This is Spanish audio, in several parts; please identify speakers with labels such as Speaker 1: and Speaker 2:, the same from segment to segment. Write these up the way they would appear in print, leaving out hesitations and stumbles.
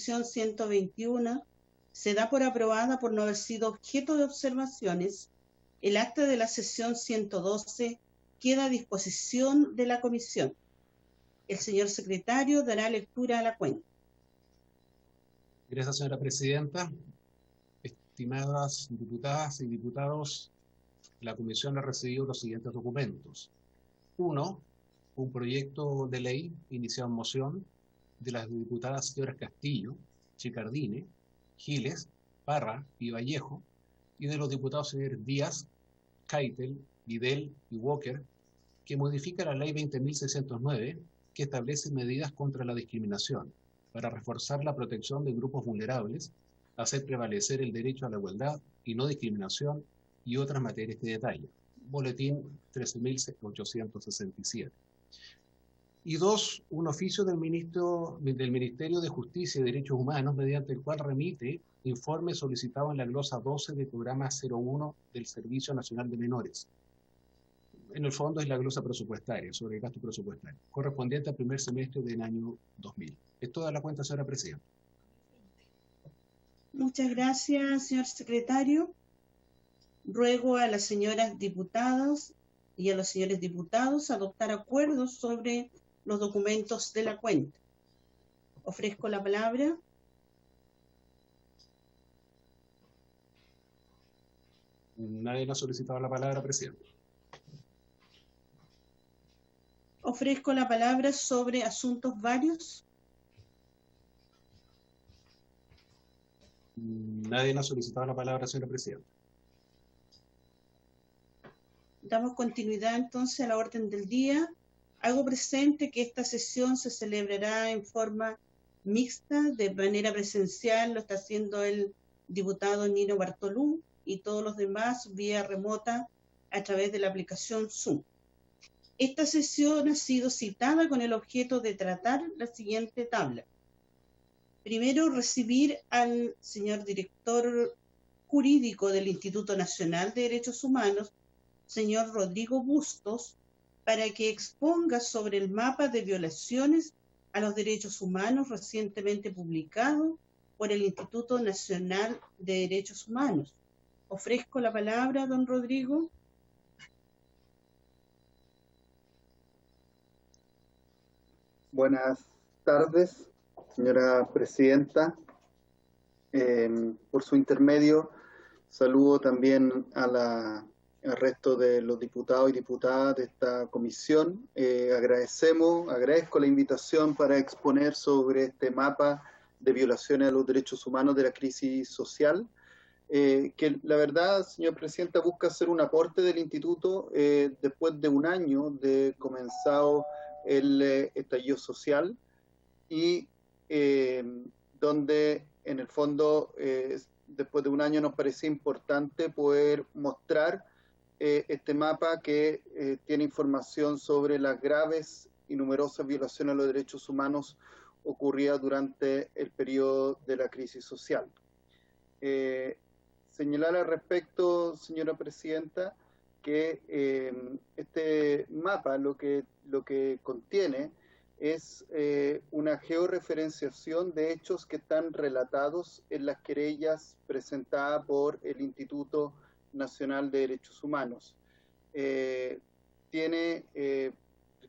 Speaker 1: sesión 121 se da por aprobada por no haber sido objeto de observaciones. El acta de la sesión 112 queda a disposición de la comisión. El señor secretario dará lectura a la cuenta.
Speaker 2: Gracias, señora presidenta. Estimadas diputadas y diputados, la comisión ha recibido los siguientes documentos. 1. Un proyecto de ley iniciado en moción de las diputadas señoras Castillo, Chicardine, Giles, Parra y Vallejo, y de los diputados señores Díaz, Keitel, Vidal y Walker, que modifica la ley 20.609, que establece medidas contra la discriminación, para reforzar la protección de grupos vulnerables, hacer prevalecer el derecho a la igualdad y no discriminación y otras materias de detalle. Boletín 13.867. Y 2. Un oficio del Ministerio de Justicia y Derechos Humanos, mediante el cual remite informe solicitado en la glosa 12 del programa 01 del Servicio Nacional de Menores. En el fondo es la glosa presupuestaria, sobre el gasto presupuestario, correspondiente al primer semestre del año 2000. Es toda la cuenta, señora presidenta.
Speaker 1: Muchas gracias, señor secretario. Ruego a las señoras diputadas y a los señores diputados adoptar acuerdos sobre los documentos de la cuenta. Ofrezco la palabra.
Speaker 2: Nadie no ha solicitado la palabra, presidente.
Speaker 1: Ofrezco la palabra sobre asuntos varios.
Speaker 2: Nadie no ha solicitado la palabra, señora presidenta.
Speaker 1: Damos continuidad entonces a la orden del día. Hago presente que esta sesión se celebrará en forma mixta, de manera presencial, lo está haciendo el diputado Nino Bartolú y todos los demás vía remota a través de la aplicación Zoom. Esta sesión ha sido citada con el objeto de tratar la siguiente tabla. Primero, recibir al señor director jurídico del Instituto Nacional de Derechos Humanos, señor Rodrigo Bustos, para que exponga sobre el mapa de violaciones a los derechos humanos recientemente publicado por el Instituto Nacional de Derechos Humanos. Ofrezco la palabra a don Rodrigo.
Speaker 3: Buenas tardes, señora presidenta. Por su intermedio, saludo también al resto de los diputados y diputadas de esta comisión. Agradezco la invitación para exponer sobre este mapa de violaciones a los derechos humanos de la crisis social, que la verdad, señora presidenta, busca hacer un aporte del instituto después de un año de comenzado el estallido social y donde en el fondo después de un año nos parecía importante poder mostrar este mapa que tiene información sobre las graves y numerosas violaciones a los derechos humanos ocurridas durante el periodo de la crisis social. Señalar al respecto, señora presidenta, que este mapa lo que contiene es una georreferenciación de hechos que están relatados en las querellas presentadas por el Instituto Nacional de Derechos Humanos. Tiene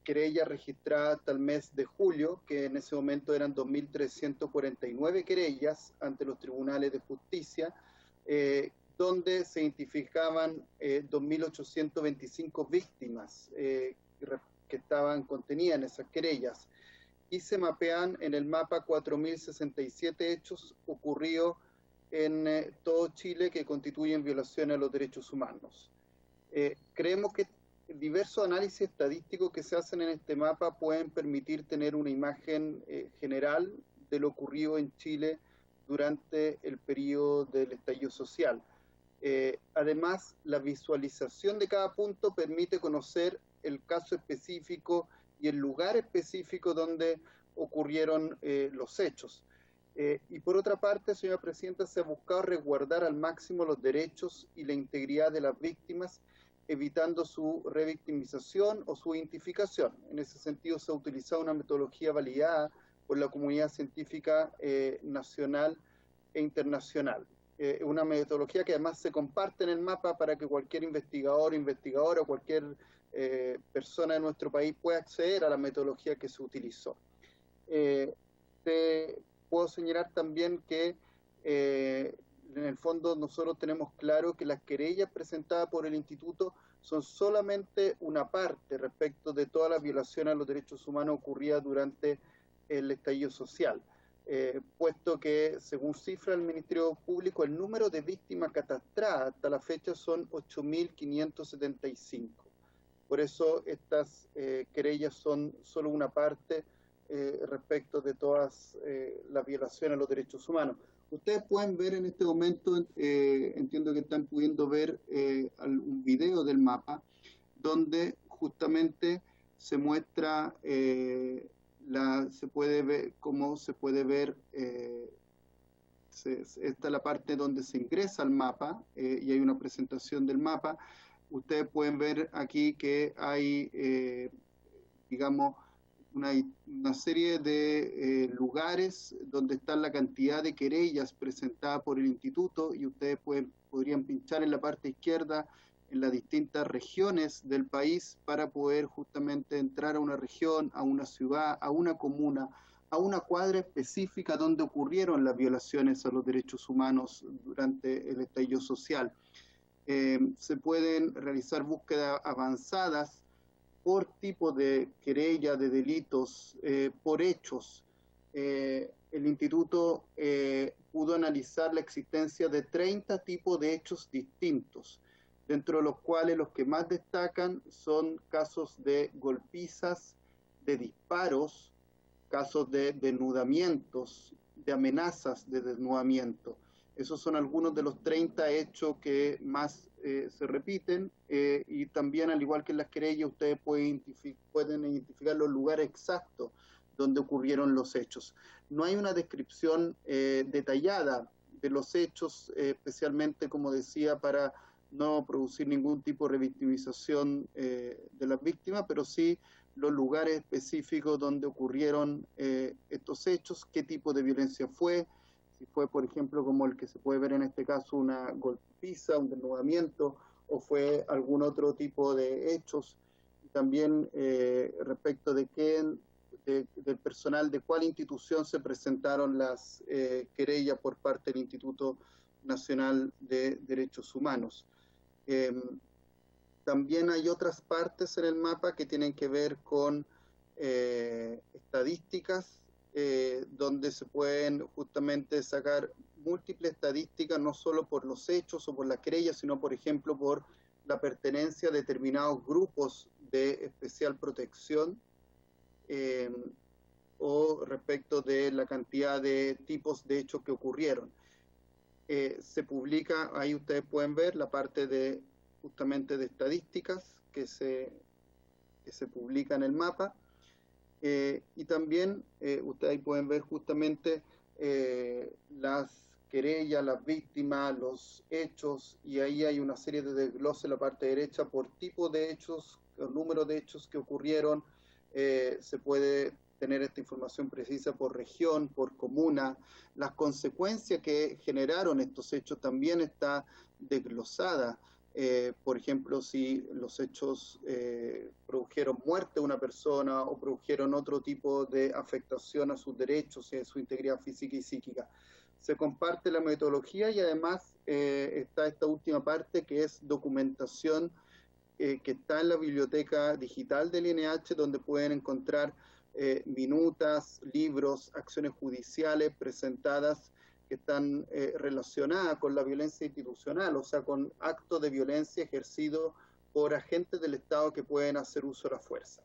Speaker 3: querellas registradas hasta el mes de julio, que en ese momento eran 2.349 querellas ante los tribunales de justicia, donde se identificaban 2.825 víctimas que estaban contenidas en esas querellas, y se mapean en el mapa 4.067 hechos ocurridos en todo Chile que constituyen violaciones a los derechos humanos. Creemos que diversos análisis estadísticos que se hacen en este mapa pueden permitir tener una imagen general de lo ocurrido en Chile durante el periodo del estallido social. Además, la visualización de cada punto permite conocer el caso específico y el lugar específico donde ocurrieron los hechos. Y por otra parte, señora presidenta, se ha buscado resguardar al máximo los derechos y la integridad de las víctimas, evitando su revictimización o su identificación. En ese sentido, se ha utilizado una metodología validada por la comunidad científica nacional e internacional. Una metodología que además se comparte en el mapa para que cualquier investigador, investigadora o cualquier persona de nuestro país pueda acceder a la metodología que se utilizó. Te puedo señalar también que en el fondo nosotros tenemos claro que las querellas presentadas por el Instituto son solamente una parte respecto de todas las violaciones a los derechos humanos ocurridas durante el estallido social, puesto que, según cifra del Ministerio Público, el número de víctimas catastradas hasta la fecha son 8.575. Por eso estas querellas son solo una parte respecto de todas las violaciones a los derechos humanos. Ustedes pueden ver en este momento, entiendo que están pudiendo ver un video del mapa, donde justamente se muestra, se puede ver cómo se puede ver, esta es la parte donde se ingresa al mapa, y hay una presentación del mapa. Ustedes pueden ver aquí que hay, digamos, una serie de lugares donde está la cantidad de querellas presentadas por el instituto, y ustedes podrían pinchar en la parte izquierda en las distintas regiones del país para poder justamente entrar a una región, a una ciudad, a una comuna, a una cuadra específica donde ocurrieron las violaciones a los derechos humanos durante el estallido social. Se pueden realizar búsquedas avanzadas por tipo de querella, de delitos, por hechos. El instituto pudo analizar la existencia de 30 tipos de hechos distintos, dentro de los cuales los que más destacan son casos de golpizas, de disparos, casos de desnudamientos, de amenazas de desnudamiento. Esos son algunos de los 30 hechos que más se repiten, y también, al igual que en las querellas, ustedes pueden identificar los lugares exactos donde ocurrieron los hechos. No hay una descripción detallada de los hechos, especialmente, como decía, para no producir ningún tipo de revictimización de las víctimas, pero sí los lugares específicos donde ocurrieron estos hechos, qué tipo de violencia fue, si fue, por ejemplo, como el que se puede ver en este caso, una golpiza, un desnudamiento, o fue algún otro tipo de hechos. También respecto de del personal, de cuál institución se presentaron las querellas por parte del Instituto Nacional de Derechos Humanos. También hay otras partes en el mapa que tienen que ver con estadísticas, donde se pueden justamente sacar múltiples estadísticas, no solo por los hechos o por las querellas, sino, por ejemplo, por la pertenencia a determinados grupos de especial protección, o respecto de la cantidad de tipos de hechos que ocurrieron. Se publica, ahí ustedes pueden ver la parte de justamente de estadísticas que se publica en el mapa. Y también ustedes pueden ver justamente las querellas, las víctimas, los hechos, y ahí hay una serie de desgloses en la parte derecha por tipo de hechos, el número de hechos que ocurrieron. Se puede tener esta información precisa por región, por comuna. Las consecuencias que generaron estos hechos también está desglosada. Por ejemplo, si los hechos produjeron muerte de una persona o produjeron otro tipo de afectación a sus derechos y a su integridad física y psíquica. Se comparte la metodología, y además está esta última parte que es documentación, que está en la biblioteca digital del INH, donde pueden encontrar minutas, libros, acciones judiciales presentadas que están relacionadas con la violencia institucional, o sea, con actos de violencia ejercidos por agentes del Estado que pueden hacer uso de la fuerza.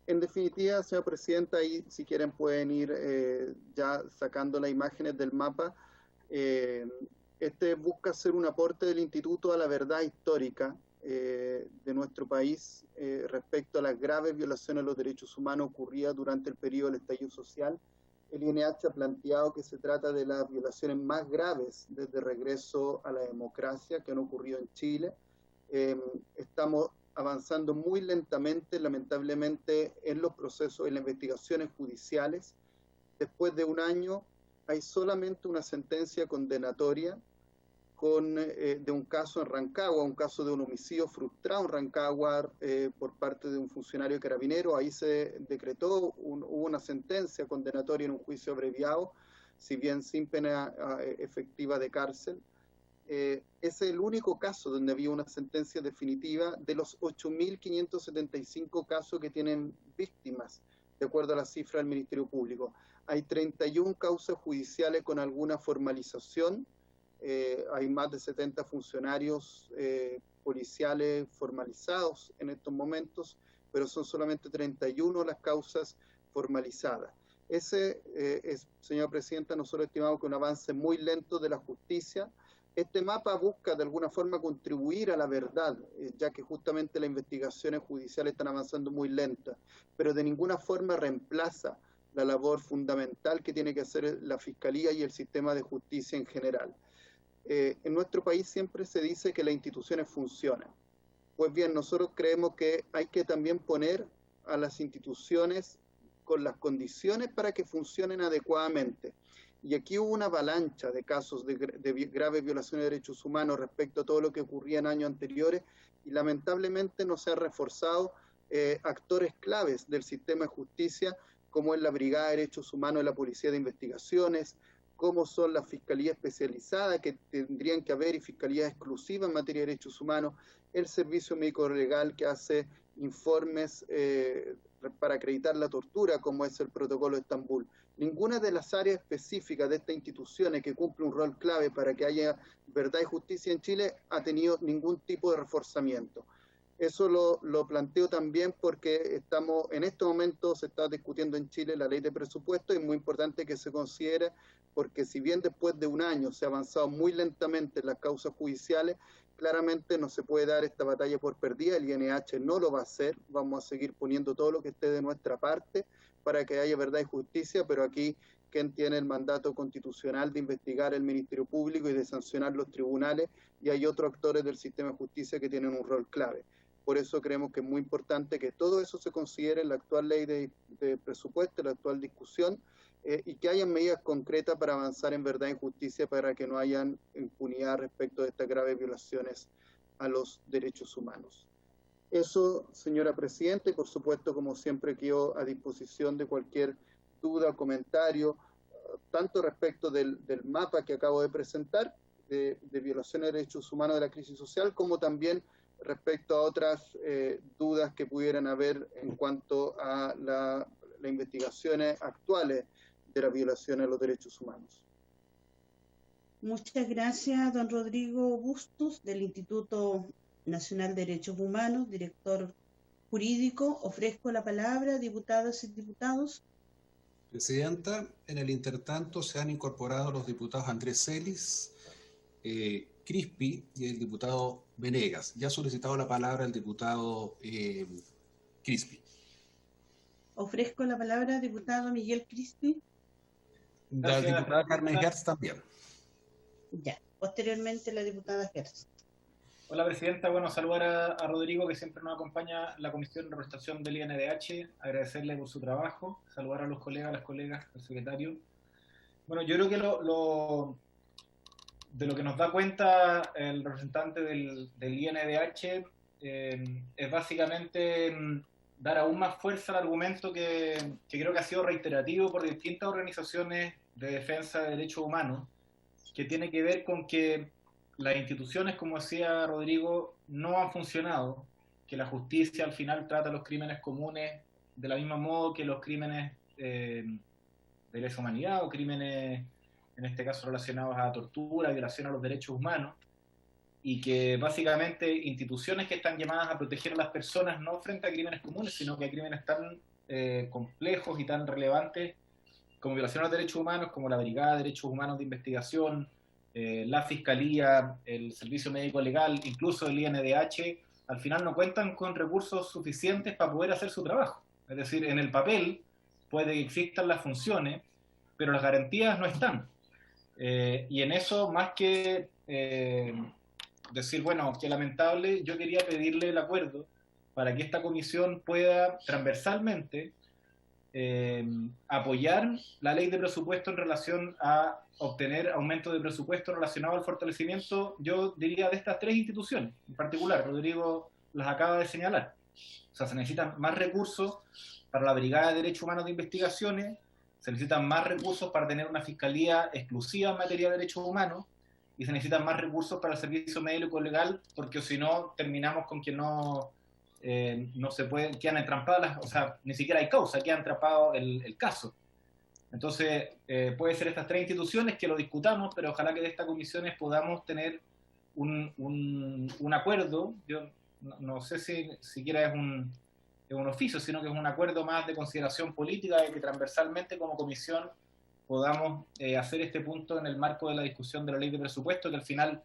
Speaker 3: En definitiva, señora presidenta, ahí si quieren pueden ir ya sacando las imágenes del mapa. Este busca hacer un aporte del Instituto a la verdad histórica de nuestro país respecto a las graves violaciones de los derechos humanos ocurridas durante el periodo del estallido social. El INH ha planteado que se trata de las violaciones más graves desde el regreso a la democracia que han ocurrido en Chile. Estamos avanzando muy lentamente, lamentablemente, en los procesos, en las investigaciones judiciales. Después de un año hay solamente una sentencia condenatoria de un caso en Rancagua, un caso de un homicidio frustrado en Rancagua por parte de un funcionario carabinero. Ahí se decretó, hubo una sentencia condenatoria en un juicio abreviado, si bien sin pena efectiva de cárcel. Ese es el único caso donde había una sentencia definitiva de los 8.575 casos que tienen víctimas, de acuerdo a la cifra del Ministerio Público. Hay 31 causas judiciales con alguna formalización. Hay más de 70 funcionarios policiales formalizados en estos momentos, pero son solamente 31 las causas formalizadas. Señora Presidenta, nosotros estimamos que un avance muy lento de la justicia. Este mapa busca de alguna forma contribuir a la verdad, ya que justamente las investigaciones judiciales están avanzando muy lentas, pero de ninguna forma reemplaza la labor fundamental que tiene que hacer la Fiscalía y el sistema de justicia en general. En nuestro país siempre se dice que las instituciones funcionan. Pues bien, nosotros creemos que hay que también poner a las instituciones con las condiciones para que funcionen adecuadamente. Y aquí hubo una avalancha de casos de graves violaciones de derechos humanos respecto a todo lo que ocurría en años anteriores, y lamentablemente no se han reforzado actores claves del sistema de justicia, como es la Brigada de Derechos Humanos de la Policía de Investigaciones, como son las fiscalías especializadas que tendrían que haber y fiscalías exclusivas en materia de derechos humanos, el servicio médico legal que hace informes para acreditar la tortura, como es el protocolo de Estambul. Ninguna de las áreas específicas de estas instituciones que cumple un rol clave para que haya verdad y justicia en Chile ha tenido ningún tipo de reforzamiento. Eso lo planteo también porque en este momento se está discutiendo en Chile la ley de presupuesto, y es muy importante que se considere, porque si bien después de un año se ha avanzado muy lentamente en las causas judiciales, claramente no se puede dar esta batalla por perdida. El INH no lo va a hacer, vamos a seguir poniendo todo lo que esté de nuestra parte para que haya verdad y justicia, pero aquí quien tiene el mandato constitucional de investigar el Ministerio Público y de sancionar los tribunales, y hay otros actores del sistema de justicia que tienen un rol clave. Por eso creemos que es muy importante que todo eso se considere en la actual ley de presupuesto, en la actual discusión, y que haya medidas concretas para avanzar en verdad y justicia, para que no haya impunidad respecto de estas graves violaciones a los derechos humanos. Eso, señora Presidenta, y por supuesto, como siempre, quedo a disposición de cualquier duda o comentario, tanto respecto del mapa que acabo de presentar, de violaciones de derechos humanos de la crisis social, como también respecto a otras dudas que pudieran haber en cuanto a las investigaciones actuales de las violaciones a los derechos humanos.
Speaker 1: Muchas gracias, don Rodrigo Bustos, del Instituto Nacional de Derechos Humanos, director jurídico. Ofrezco la palabra, diputadas y diputados.
Speaker 2: Presidenta, en el intertanto se han incorporado los diputados Andrés Celis, Crispi y el diputado Venegas. Ya ha solicitado la palabra el diputado Crispi.
Speaker 1: Ofrezco la palabra, diputado Miguel Crispi.
Speaker 2: La diputada Carmen Hertz también.
Speaker 1: Ya, posteriormente la diputada Hertz.
Speaker 4: Hola, Presidenta. Bueno, saludar a Rodrigo, que siempre nos acompaña en la Comisión de Representación del INDH, agradecerle por su trabajo, saludar a los colegas, las colegas, al secretario. Bueno, yo creo que de lo que nos da cuenta el representante del INDH es básicamente dar aún más fuerza al argumento que creo que ha sido reiterativo por distintas organizaciones de defensa de derechos humanos, que tiene que ver con que las instituciones, como decía Rodrigo, no han funcionado, que la justicia al final trata los crímenes comunes de la misma modo que los crímenes de lesa humanidad o crímenes, en este caso relacionados a tortura, violación a los derechos humanos, y que básicamente instituciones que están llamadas a proteger a las personas no frente a crímenes comunes, sino que a crímenes tan complejos y tan relevantes como violación a los derechos humanos, como la Brigada de Derechos Humanos de Investigación, la Fiscalía, el Servicio Médico Legal, incluso el INDH, al final no cuentan con recursos suficientes para poder hacer su trabajo. Es decir, en el papel puede que existan las funciones, pero las garantías no están. Y en eso, más que decir, bueno, qué lamentable, yo quería pedirle el acuerdo para que esta comisión pueda transversalmente apoyar la ley de presupuesto en relación a obtener aumento de presupuesto relacionado al fortalecimiento, yo diría, de estas tres instituciones en particular. Rodrigo las acaba de señalar. O sea, se necesitan más recursos para la Brigada de Derechos Humanos de Investigaciones, se necesitan más recursos para tener una fiscalía exclusiva en materia de derechos humanos, y se necesitan más recursos para el servicio médico legal, porque si no terminamos con que no se pueden, quedan entrampadas, o sea, ni siquiera hay causa, queda entrampado el caso. Entonces, puede ser estas tres instituciones que lo discutamos, pero ojalá que de estas comisiones podamos tener un acuerdo. Yo no sé si siquiera es un oficio, sino que es un acuerdo más de consideración política, de que transversalmente como comisión podamos hacer este punto en el marco de la discusión de la ley de presupuesto, que al final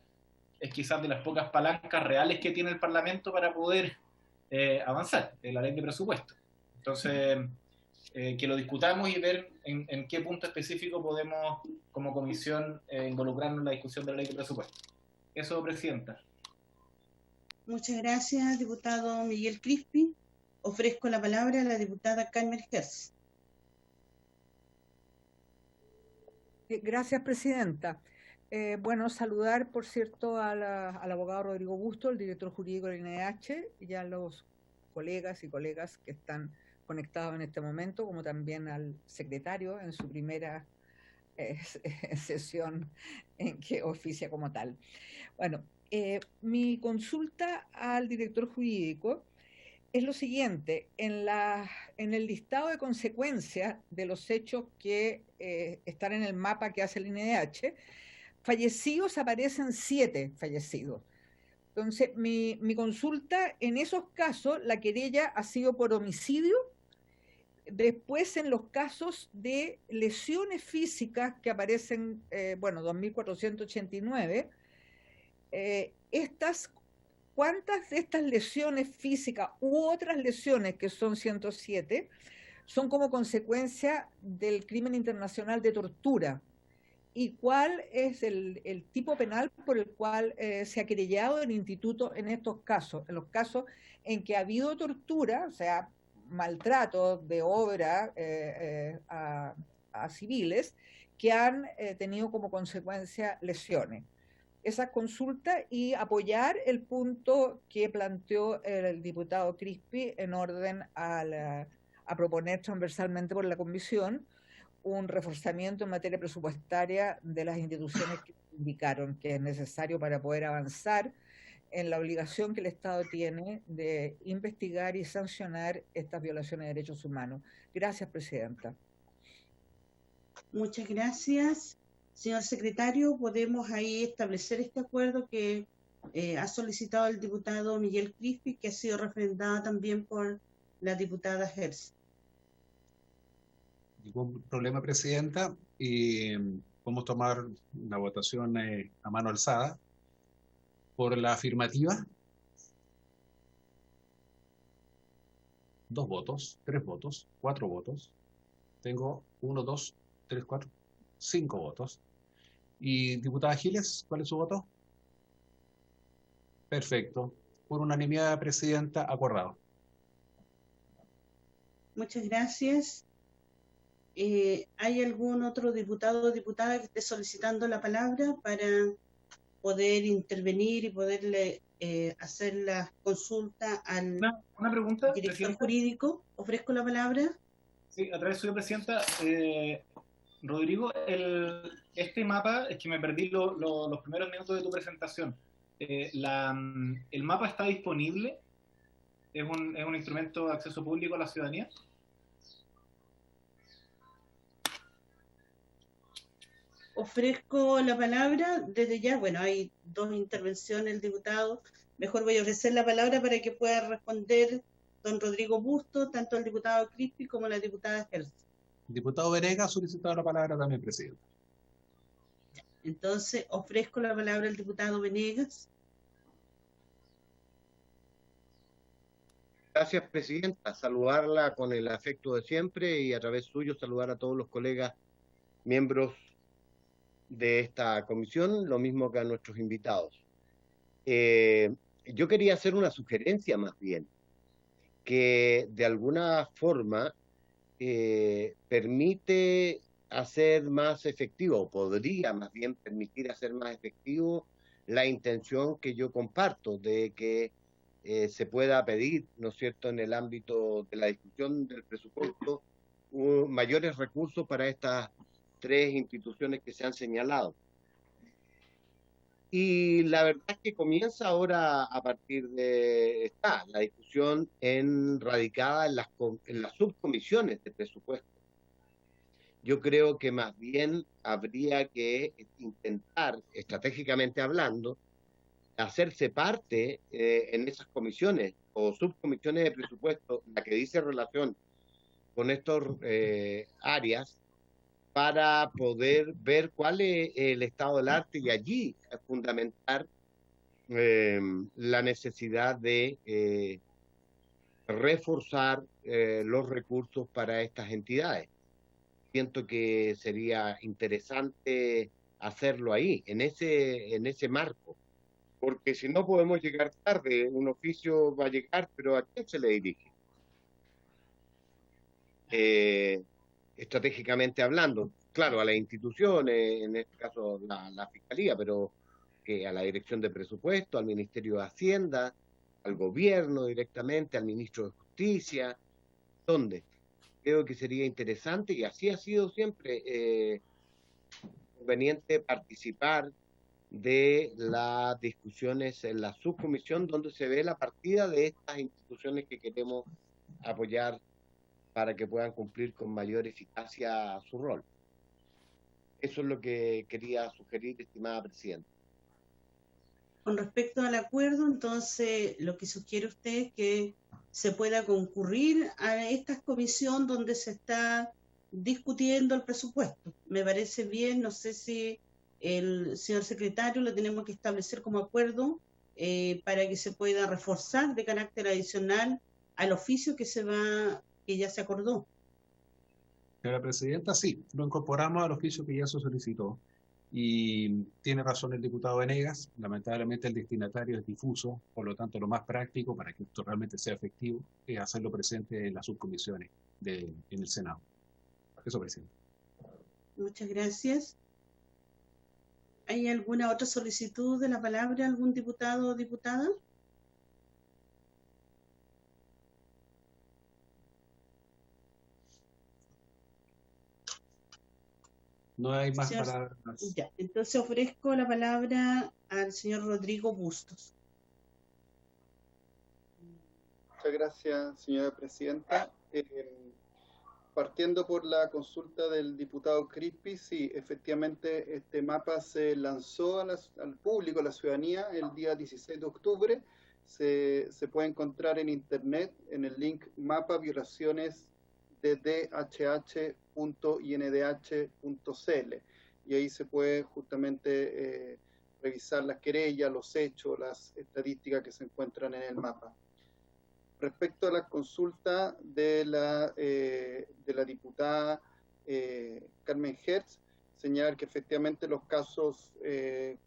Speaker 4: es quizás de las pocas palancas reales que tiene el Parlamento para poder avanzar en la ley de presupuesto. Entonces, que lo discutamos y ver en qué punto específico podemos, como comisión, involucrarnos en la discusión de la ley de presupuesto. Eso, Presidenta.
Speaker 1: Muchas gracias, diputado Miguel Crispi. Ofrezco la palabra a la diputada Carmen Hertz.
Speaker 5: Gracias, Presidenta. Bueno, saludar, por cierto, al abogado Rodrigo Busto, el director jurídico del INDH, y a los colegas y colegas que están conectados en este momento, como también al secretario en su primera sesión en que oficia como tal. Bueno, mi consulta al director jurídico es lo siguiente: en el listado de consecuencias de los hechos que están en el mapa que hace el INDH, fallecidos aparecen 7 fallecidos. Entonces, mi consulta, en esos casos, la querella ha sido por homicidio. Después, en los casos de lesiones físicas que aparecen, 2.489, ¿cuántas de estas lesiones físicas u otras lesiones, que son 107, son como consecuencia del crimen internacional de tortura? ¿Y cuál es el tipo penal por el cual se ha querellado el instituto en estos casos? En los casos en que ha habido tortura, o sea, maltrato de obra a civiles que han tenido como consecuencia lesiones. Esa consulta y apoyar el punto que planteó el diputado Crispi en orden a proponer transversalmente por la comisión un reforzamiento en materia presupuestaria de las instituciones que indicaron que es necesario para poder avanzar en la obligación que el Estado tiene de investigar y sancionar estas violaciones de derechos humanos. Gracias, Presidenta.
Speaker 1: Muchas gracias. Señor secretario, podemos ahí establecer este acuerdo que ha solicitado el diputado Miguel Crispi, que ha sido refrendado también por la diputada Hertz.
Speaker 2: Ningún problema, Presidenta, y podemos tomar una votación a mano alzada. Por la afirmativa, 2 votos, 3 votos, 4 votos. Tengo 1, 2, 3, 4, 5 votos. Y diputada Giles, ¿cuál es su voto? Perfecto. Por unanimidad, Presidenta, acordado.
Speaker 1: Muchas gracias. ¿Hay algún otro diputado o diputada que esté solicitando la palabra para poder intervenir y poderle hacer la consulta al
Speaker 4: una pregunta,
Speaker 1: director
Speaker 4: Presidenta
Speaker 1: jurídico? Ofrezco la palabra.
Speaker 4: Sí, a través de su Presidenta. Rodrigo, este mapa, es que me perdí los primeros minutos de tu presentación. ¿El mapa está disponible? ¿Es un instrumento de acceso público a la ciudadanía?
Speaker 1: Ofrezco la palabra desde ya. Bueno, hay 2 intervenciones, el diputado. Mejor voy a ofrecer la palabra para que pueda responder don Rodrigo Busto, tanto el diputado Crispi como la diputada Hertz.
Speaker 2: El diputado Venegas ha solicitado la palabra también, Presidenta.
Speaker 1: Entonces, ofrezco la palabra al diputado Venegas.
Speaker 6: Gracias, Presidenta. Saludarla con el afecto de siempre y a través suyo saludar a todos los colegas miembros de esta comisión, lo mismo que a nuestros invitados. Yo quería hacer una sugerencia más bien. que de alguna forma permite hacer más efectivo, o podría más bien permitir hacer más efectivo la intención que yo comparto de que se pueda pedir, ¿no es cierto?, en el ámbito de la discusión del presupuesto, mayores recursos para estas tres instituciones que se han señalado. Y la verdad es que comienza ahora a partir de la discusión radicada en las subcomisiones de presupuesto. Yo creo que más bien habría que intentar, estratégicamente hablando, hacerse parte en esas comisiones o subcomisiones de presupuesto, la que dice relación con estas áreas, para poder ver cuál es el estado del arte y allí fundamentar la necesidad de reforzar los recursos para estas entidades. Siento que sería interesante hacerlo ahí, en ese marco, porque si no podemos llegar tarde, un oficio va a llegar, pero ¿a quién se le dirige? Estratégicamente hablando, claro, a las instituciones, en este caso la Fiscalía, pero que a la Dirección de Presupuesto, al Ministerio de Hacienda, al Gobierno directamente, al Ministro de Justicia, ¿dónde? Creo que sería interesante, y así ha sido siempre conveniente participar de las discusiones en la subcomisión, donde se ve la partida de estas instituciones que queremos apoyar para que puedan cumplir con mayor eficacia su rol. Eso es lo que quería sugerir, estimada Presidenta.
Speaker 1: Con respecto al acuerdo, entonces, lo que sugiere usted es que se pueda concurrir a esta comisión donde se está discutiendo el presupuesto. Me parece bien, no sé si el señor secretario lo tenemos que establecer como acuerdo para que se pueda reforzar de carácter adicional al oficio que ya se acordó.
Speaker 2: Señora Presidenta, sí, lo incorporamos al oficio que ya se solicitó. Y tiene razón el diputado Venegas, lamentablemente el destinatario es difuso, por lo tanto lo más práctico para que esto realmente sea efectivo es hacerlo presente en las subcomisiones en el Senado. Eso, Presidente.
Speaker 1: Muchas gracias. ¿Hay alguna otra solicitud de la palabra? ¿Algún diputado o diputada?
Speaker 2: No hay más
Speaker 1: Señor,
Speaker 2: palabras.
Speaker 1: Ya, entonces ofrezco la palabra al señor Rodrigo Bustos.
Speaker 3: Muchas gracias, señora Presidenta. Partiendo por la consulta del diputado Crispi, sí, efectivamente este mapa se lanzó al público, a la ciudadanía, el día 16 de octubre. Se puede encontrar en internet en el link mapa violaciones de dhh.indh.cl, y ahí se puede justamente revisar las querellas, los hechos, las estadísticas que se encuentran en el mapa. Respecto a la consulta de la diputada Carmen Hertz, señalar que efectivamente los casos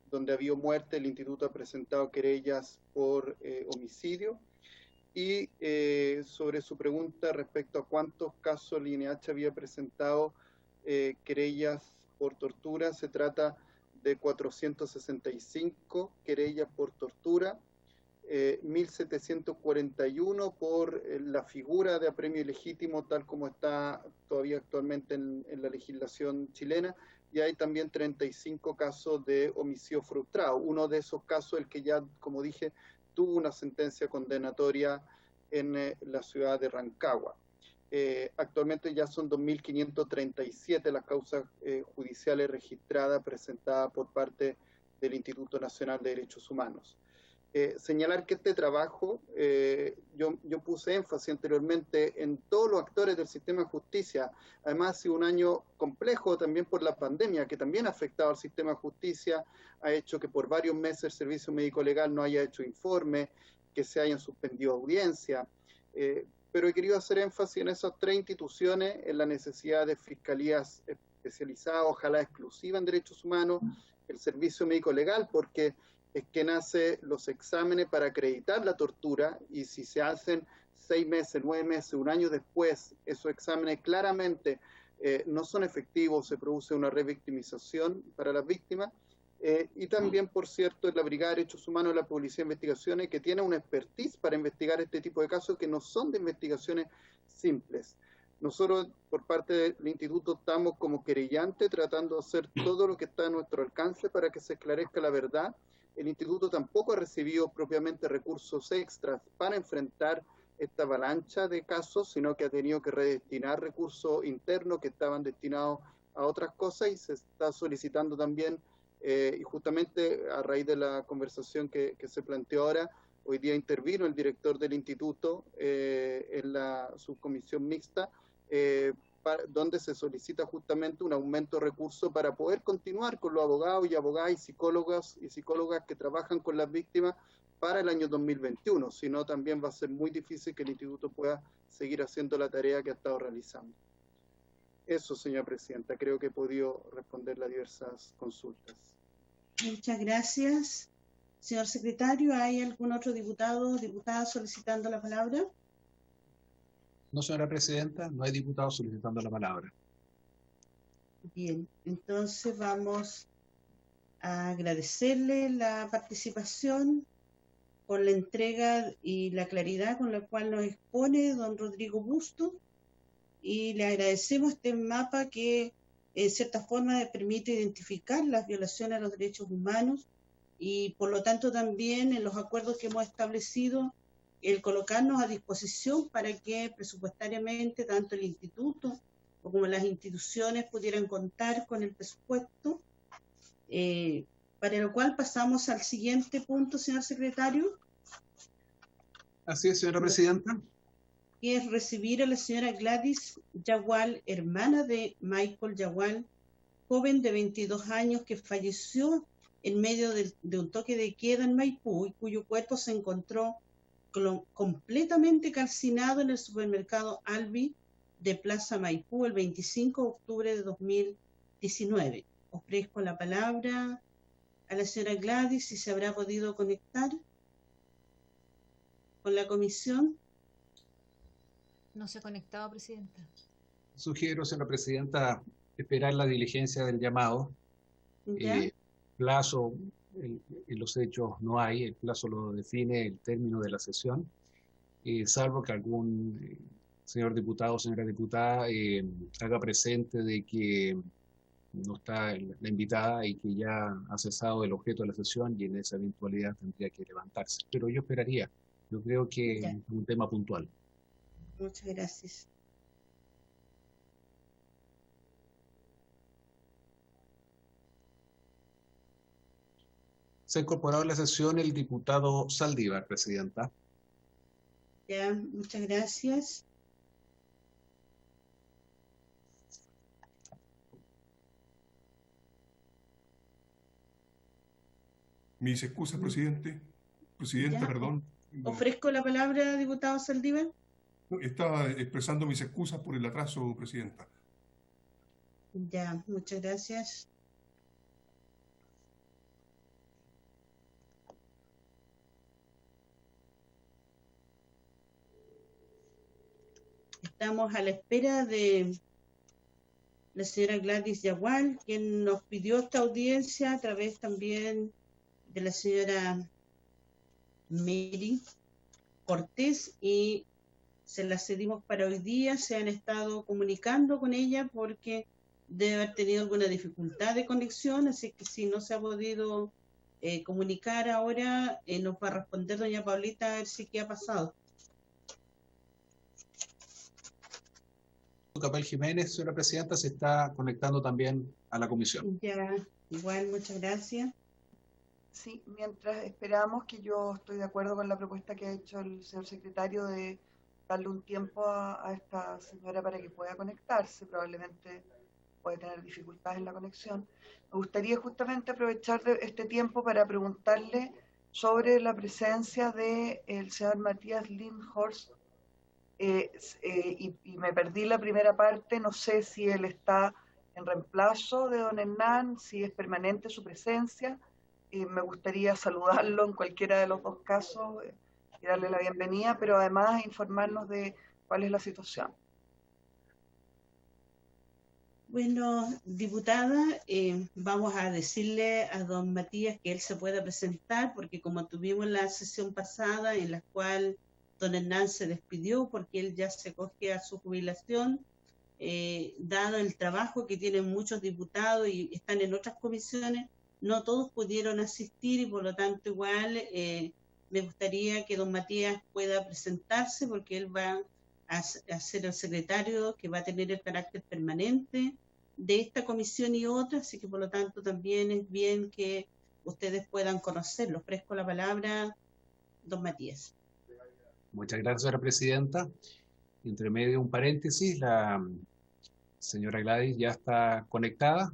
Speaker 3: donde ha habido muerte, el instituto ha presentado querellas por homicidio. Y sobre su pregunta respecto a cuántos casos el INH había presentado querellas por tortura, se trata de 465 querellas por tortura, 1.741 por la figura de apremio ilegítimo, tal como está todavía actualmente en la legislación chilena, y hay también 35 casos de homicidio frustrado. Uno de esos casos, el que ya, como dije, tuvo una sentencia condenatoria en la ciudad de Rancagua. Actualmente ya son 2.537 las causas judiciales registradas, presentadas por parte del Instituto Nacional de Derechos Humanos. Señalar que este trabajo, yo puse énfasis anteriormente en todos los actores del sistema de justicia. Además, ha sido un año complejo también por la pandemia, que también ha afectado al sistema de justicia, ha hecho que por varios meses el Servicio Médico Legal no haya hecho informe, que se hayan suspendido audiencias. Pero he querido hacer énfasis en esas tres instituciones, en la necesidad de fiscalías especializadas, ojalá exclusivas en derechos humanos, el Servicio Médico Legal, porque es quien hace los exámenes para acreditar la tortura, y si se hacen, 6 meses, 9 meses, un año después, esos exámenes claramente no son efectivos, se produce una revictimización para las víctimas. Y también, por cierto, la Brigada de Derechos Humanos de la Policía de Investigaciones, que tiene una expertise para investigar este tipo de casos que no son de investigaciones simples. Nosotros, por parte del instituto, estamos como querellante tratando de hacer todo lo que está a nuestro alcance para que se esclarezca la verdad. El instituto tampoco ha recibido propiamente recursos extras para enfrentar esta avalancha de casos, sino que ha tenido que redestinar recursos internos que estaban destinados a otras cosas, y se está solicitando también, y justamente a raíz de la conversación que se planteó ahora, hoy día intervino el director del instituto en la subcomisión mixta, donde se solicita justamente un aumento de recursos para poder continuar con los abogados y abogadas y psicólogas que trabajan con las víctimas para el año 2021, si no también va a ser muy difícil que el instituto pueda seguir haciendo la tarea que ha estado realizando. Eso, señora presidenta, creo que he podido responder las diversas consultas.
Speaker 1: Muchas gracias. Señor secretario, ¿hay algún otro diputado o diputada solicitando la palabra?
Speaker 2: No, señora presidenta, no hay diputados solicitando la palabra.
Speaker 1: Bien, entonces vamos a agradecerle la participación por la entrega y la claridad con la cual nos expone don Rodrigo Busto, y le agradecemos este mapa que en cierta forma permite identificar las violaciones a los derechos humanos, y por lo tanto también en los acuerdos que hemos establecido el colocarnos a disposición para que presupuestariamente tanto el instituto como las instituciones pudieran contar con el presupuesto, para lo cual pasamos al siguiente punto, señor secretario.
Speaker 2: Así es, señora presidenta.
Speaker 1: Que es recibir a la señora Gladys Yagual, hermana de Michael Yagual, joven de 22 años que falleció en medio de un toque de queda en Maipú y cuyo cuerpo se encontró completamente calcinado en el supermercado Albi de Plaza Maipú el 25 de octubre de 2019. Ofrezco la palabra a la señora Gladys, si se habrá podido conectar con la comisión.
Speaker 7: No se ha conectado, presidenta.
Speaker 2: Sugiero, señora presidenta, esperar la diligencia del llamado. Plazo, en los hechos no hay, el plazo lo define el término de la sesión, salvo que algún señor diputado o señora diputada haga presente de que no está la invitada y que ya ha cesado el objeto de la sesión, y en esa eventualidad tendría que levantarse. Pero yo esperaría, yo creo que es un tema puntual.
Speaker 1: Muchas gracias.
Speaker 2: Se ha incorporado a la sesión el diputado Saldívar, presidenta.
Speaker 1: Ya, muchas gracias.
Speaker 8: Mis excusas, presidente. Presidenta,
Speaker 1: Ya.
Speaker 8: perdón.
Speaker 1: Ofrezco la palabra, diputado Saldívar.
Speaker 8: Estaba expresando mis excusas por el atraso, presidenta.
Speaker 1: Ya, muchas gracias. Estamos a la espera de la señora Gladys Yagual, quien nos pidió esta audiencia a través también de la señora Mary Cortés, y se la cedimos para hoy día. Se han estado comunicando con ella porque debe haber tenido alguna dificultad de conexión, así que si no se ha podido comunicar ahora, nos va a responder doña Paulita a ver si qué ha pasado.
Speaker 2: Capel Jiménez, señora presidenta, se está conectando también a la comisión.
Speaker 1: Ya, igual, muchas gracias.
Speaker 9: Sí, mientras esperamos, que yo estoy de acuerdo con la propuesta que ha hecho el señor secretario de darle un tiempo a esta señora para que pueda conectarse, probablemente puede tener dificultades en la conexión. Me gustaría justamente aprovechar este tiempo para preguntarle sobre la presencia del señor Matías Lindhorst, y me perdí la primera parte, no sé si él está en reemplazo de don Hernán, si es permanente su presencia. Me gustaría saludarlo en cualquiera de los dos casos, darle la bienvenida, pero además informarnos de cuál es la situación.
Speaker 1: Bueno, diputada, vamos a decirle a don Matías que él se pueda presentar, porque como tuvimos la sesión pasada en la cual don Hernán se despidió porque él ya se coge a su jubilación, dado el trabajo que tienen muchos diputados y están en otras comisiones, no todos pudieron asistir y por lo tanto igual me gustaría que don Matías pueda presentarse porque él va a ser el secretario que va a tener el carácter permanente de esta comisión y otras, así que por lo tanto también es bien que ustedes puedan conocerlo. Ofrezco la palabra, don Matías.
Speaker 2: Muchas gracias, señora presidenta. Entre medio un paréntesis, la señora Gladys ya está conectada.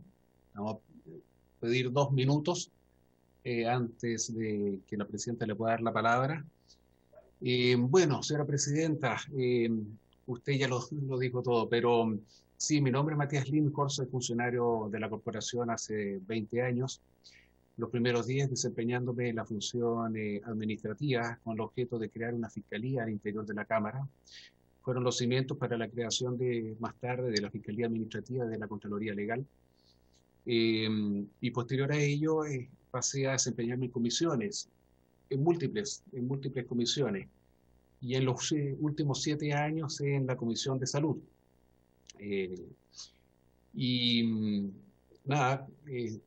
Speaker 2: Vamos a pedir 2 minutos antes de que la presidenta le pueda dar la palabra. Bueno, señora presidenta, usted ya lo dijo todo, pero sí, mi nombre es Matías Lindhorst, soy funcionario de la corporación hace 20 años. Los primeros 10 desempeñándome en la función administrativa con el objeto de crear una fiscalía al interior de la Cámara. Fueron los cimientos para la creación más tarde de la Fiscalía Administrativa de la Contraloría Legal. Y posterior a ello pasé a desempeñarme en comisiones, en múltiples comisiones. Y en los últimos 7 años en la Comisión de Salud. Nada,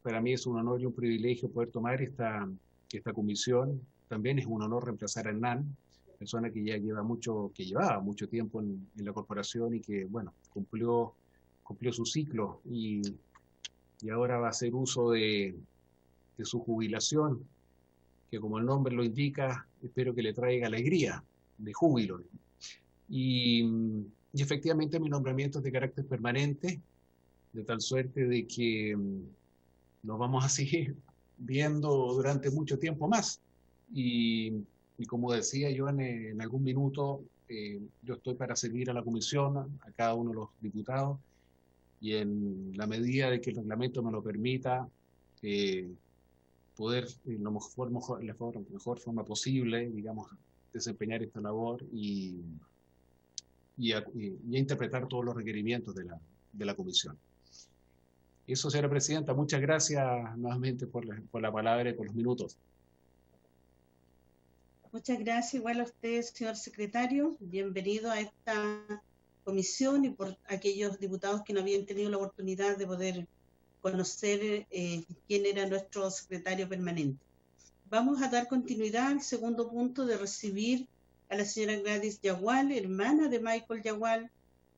Speaker 2: para mí es un honor y un privilegio poder tomar esta comisión. También es un honor reemplazar a Hernán, persona que ya llevaba mucho tiempo en la corporación y que, bueno, cumplió su ciclo y ahora va a hacer uso de su jubilación, que como el nombre lo indica, espero que le traiga alegría, de júbilo. Y efectivamente mi nombramiento es de carácter permanente, de tal suerte de que nos vamos a seguir viendo durante mucho tiempo más. Y como decía yo en algún minuto, yo estoy para servir a la comisión, a cada uno de los diputados, y en la medida de que el reglamento me lo permita, poder en la mejor forma posible, digamos, desempeñar esta labor y a interpretar todos los requerimientos de la comisión. Eso, señora presidenta, muchas gracias nuevamente por la palabra y por los minutos.
Speaker 1: Muchas gracias igual a usted, señor secretario. Bienvenido a esta comisión y por aquellos diputados que no habían tenido la oportunidad de poder conocer quién era nuestro secretario permanente. Vamos a dar continuidad al segundo punto de recibir a la señora Gladys Yagual, hermana de Michael Yagual,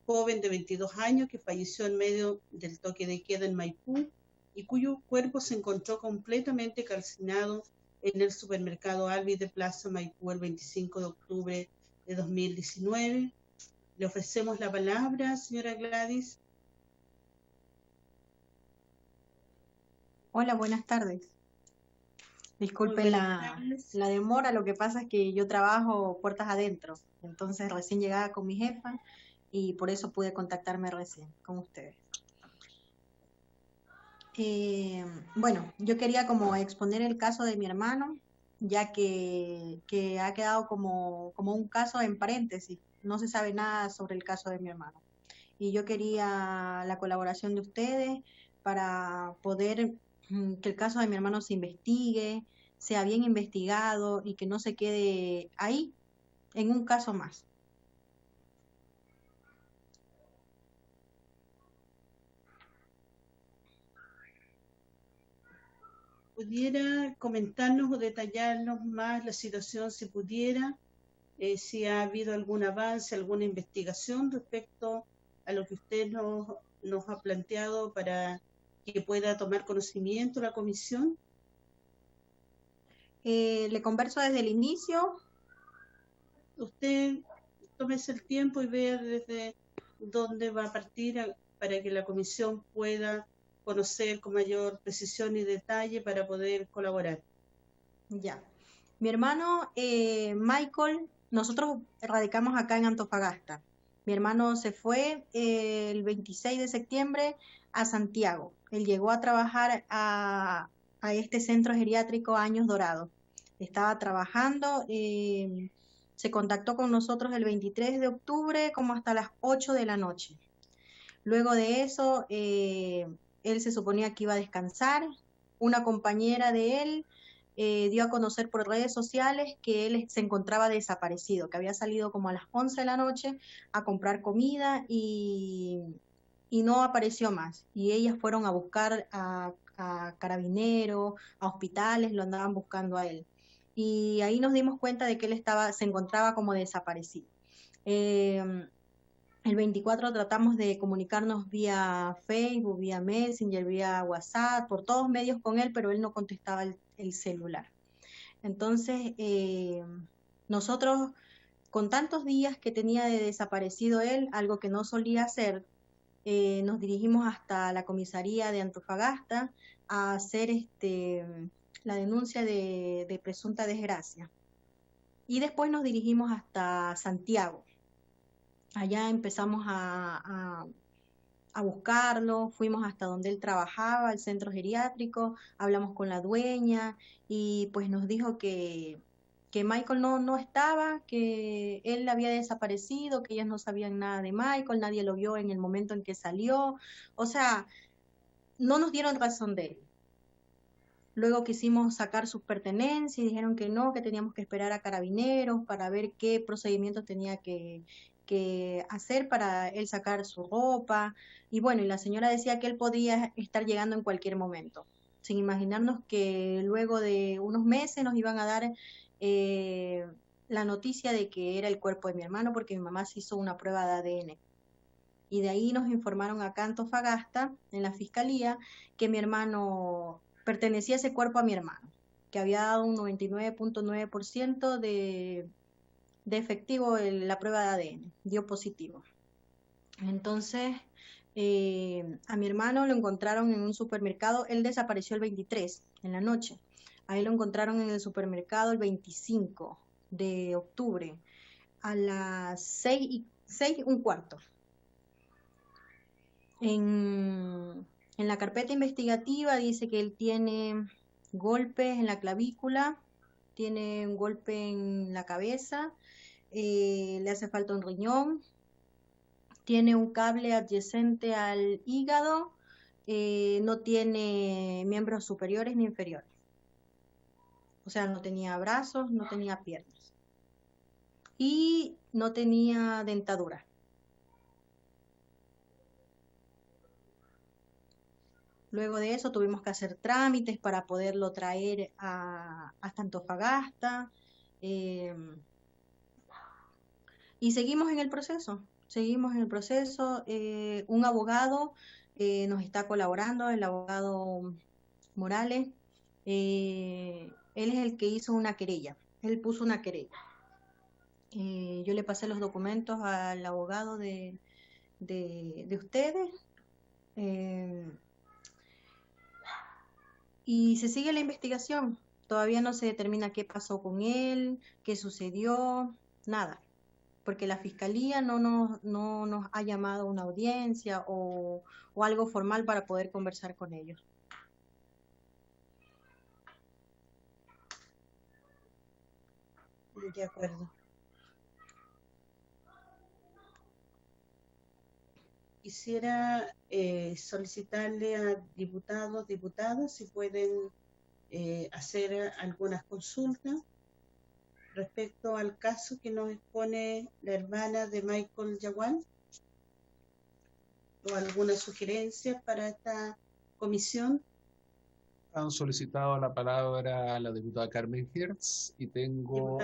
Speaker 1: joven de 22 años que falleció en medio del toque de queda en Maipú y cuyo cuerpo se encontró completamente calcinado en el supermercado Alvis de Plaza Maipú el 25 de octubre de 2019. Le ofrecemos la palabra, señora Gladys.
Speaker 10: Hola, buenas tardes. Disculpen la demora, lo que pasa es que yo trabajo puertas adentro, entonces recién llegaba con mi jefa y por eso pude contactarme recién con ustedes. Bueno, yo quería como exponer el caso de mi hermano, ya que ha quedado como un caso en paréntesis, no se sabe nada sobre el caso de mi hermano. Y yo quería la colaboración de ustedes para poder que el caso de mi hermano se investigue, sea bien investigado y que no se quede ahí en un caso más.
Speaker 1: ¿Pudiera comentarnos o detallarnos más la situación, si pudiera, si ha habido algún avance, alguna investigación respecto a lo que usted nos ha planteado para que pueda tomar conocimiento la comisión?
Speaker 10: Le converso desde el inicio.
Speaker 1: Usted tómese el tiempo y vea desde dónde va a partir para que la comisión pueda conocer con mayor precisión y detalle para poder colaborar.
Speaker 10: Ya. Mi hermano Michael, nosotros radicamos acá en Antofagasta. Mi hermano se fue el 26 de septiembre a Santiago. Él llegó a trabajar a este centro geriátrico Años Dorados. Estaba trabajando, se contactó con nosotros el 23 de octubre como hasta las 8 de la noche. Luego de eso, él se suponía que iba a descansar. Una compañera de él dio a conocer por redes sociales que él se encontraba desaparecido, que había salido como a las 11 de la noche a comprar comida y no apareció más. Y ellas fueron a buscar a carabineros, a hospitales, lo andaban buscando a él. Y ahí nos dimos cuenta de que él se encontraba como desaparecido. El 24 tratamos de comunicarnos vía Facebook, vía Messenger, vía WhatsApp, por todos medios con él, pero él no contestaba el celular. Entonces, nosotros, con tantos días que tenía de desaparecido él, algo que no solía hacer, nos dirigimos hasta la comisaría de Antofagasta a hacer la denuncia de presunta desgracia. Y después nos dirigimos hasta Santiago. Allá empezamos a buscarlo, fuimos hasta donde él trabajaba, el centro geriátrico, hablamos con la dueña y pues nos dijo que Michael no estaba, que él había desaparecido, que ellas no sabían nada de Michael, nadie lo vio en el momento en que salió, o sea, no nos dieron razón de él. Luego quisimos sacar sus pertenencias y dijeron que no, que teníamos que esperar a carabineros para ver qué procedimientos tenía que hacer para él sacar su ropa. Y bueno, y la señora decía que él podía estar llegando en cualquier momento, sin imaginarnos que luego de unos meses nos iban a dar la noticia de que era el cuerpo de mi hermano, porque mi mamá se hizo una prueba de ADN. Y de ahí nos informaron acá en Antofagasta, en la fiscalía, que mi hermano pertenecía ese cuerpo a mi hermano, que había dado un 99.9% de efectivo en la prueba de ADN, dio positivo. Entonces, a mi hermano lo encontraron en un supermercado, él desapareció el 23 en la noche, ahí lo encontraron en el supermercado el 25 de octubre a las 6:15. En la carpeta investigativa dice que él tiene golpes en la clavícula, tiene un golpe en la cabeza, le hace falta un riñón, tiene un cable adyacente al hígado, no tiene miembros superiores ni inferiores. O sea, no tenía brazos, no tenía piernas. Y no tenía dentadura. Luego de eso tuvimos que hacer trámites para poderlo traer hasta Antofagasta. Y seguimos en el proceso. Un abogado nos está colaborando, el abogado Morales. Él es el que hizo una querella. Él puso una querella. Yo le pasé los documentos al abogado de ustedes. Y se sigue la investigación. Todavía no se determina qué pasó con él, qué sucedió, nada. Porque la fiscalía no nos ha llamado a una audiencia o algo formal para poder conversar con ellos.
Speaker 1: De acuerdo. Quisiera solicitarle a diputados, diputadas, si pueden hacer algunas consultas respecto al caso que nos expone la hermana de Michael Yaguán, o alguna sugerencia para esta comisión.
Speaker 2: Han solicitado la palabra la diputada Carmen Hertz y tengo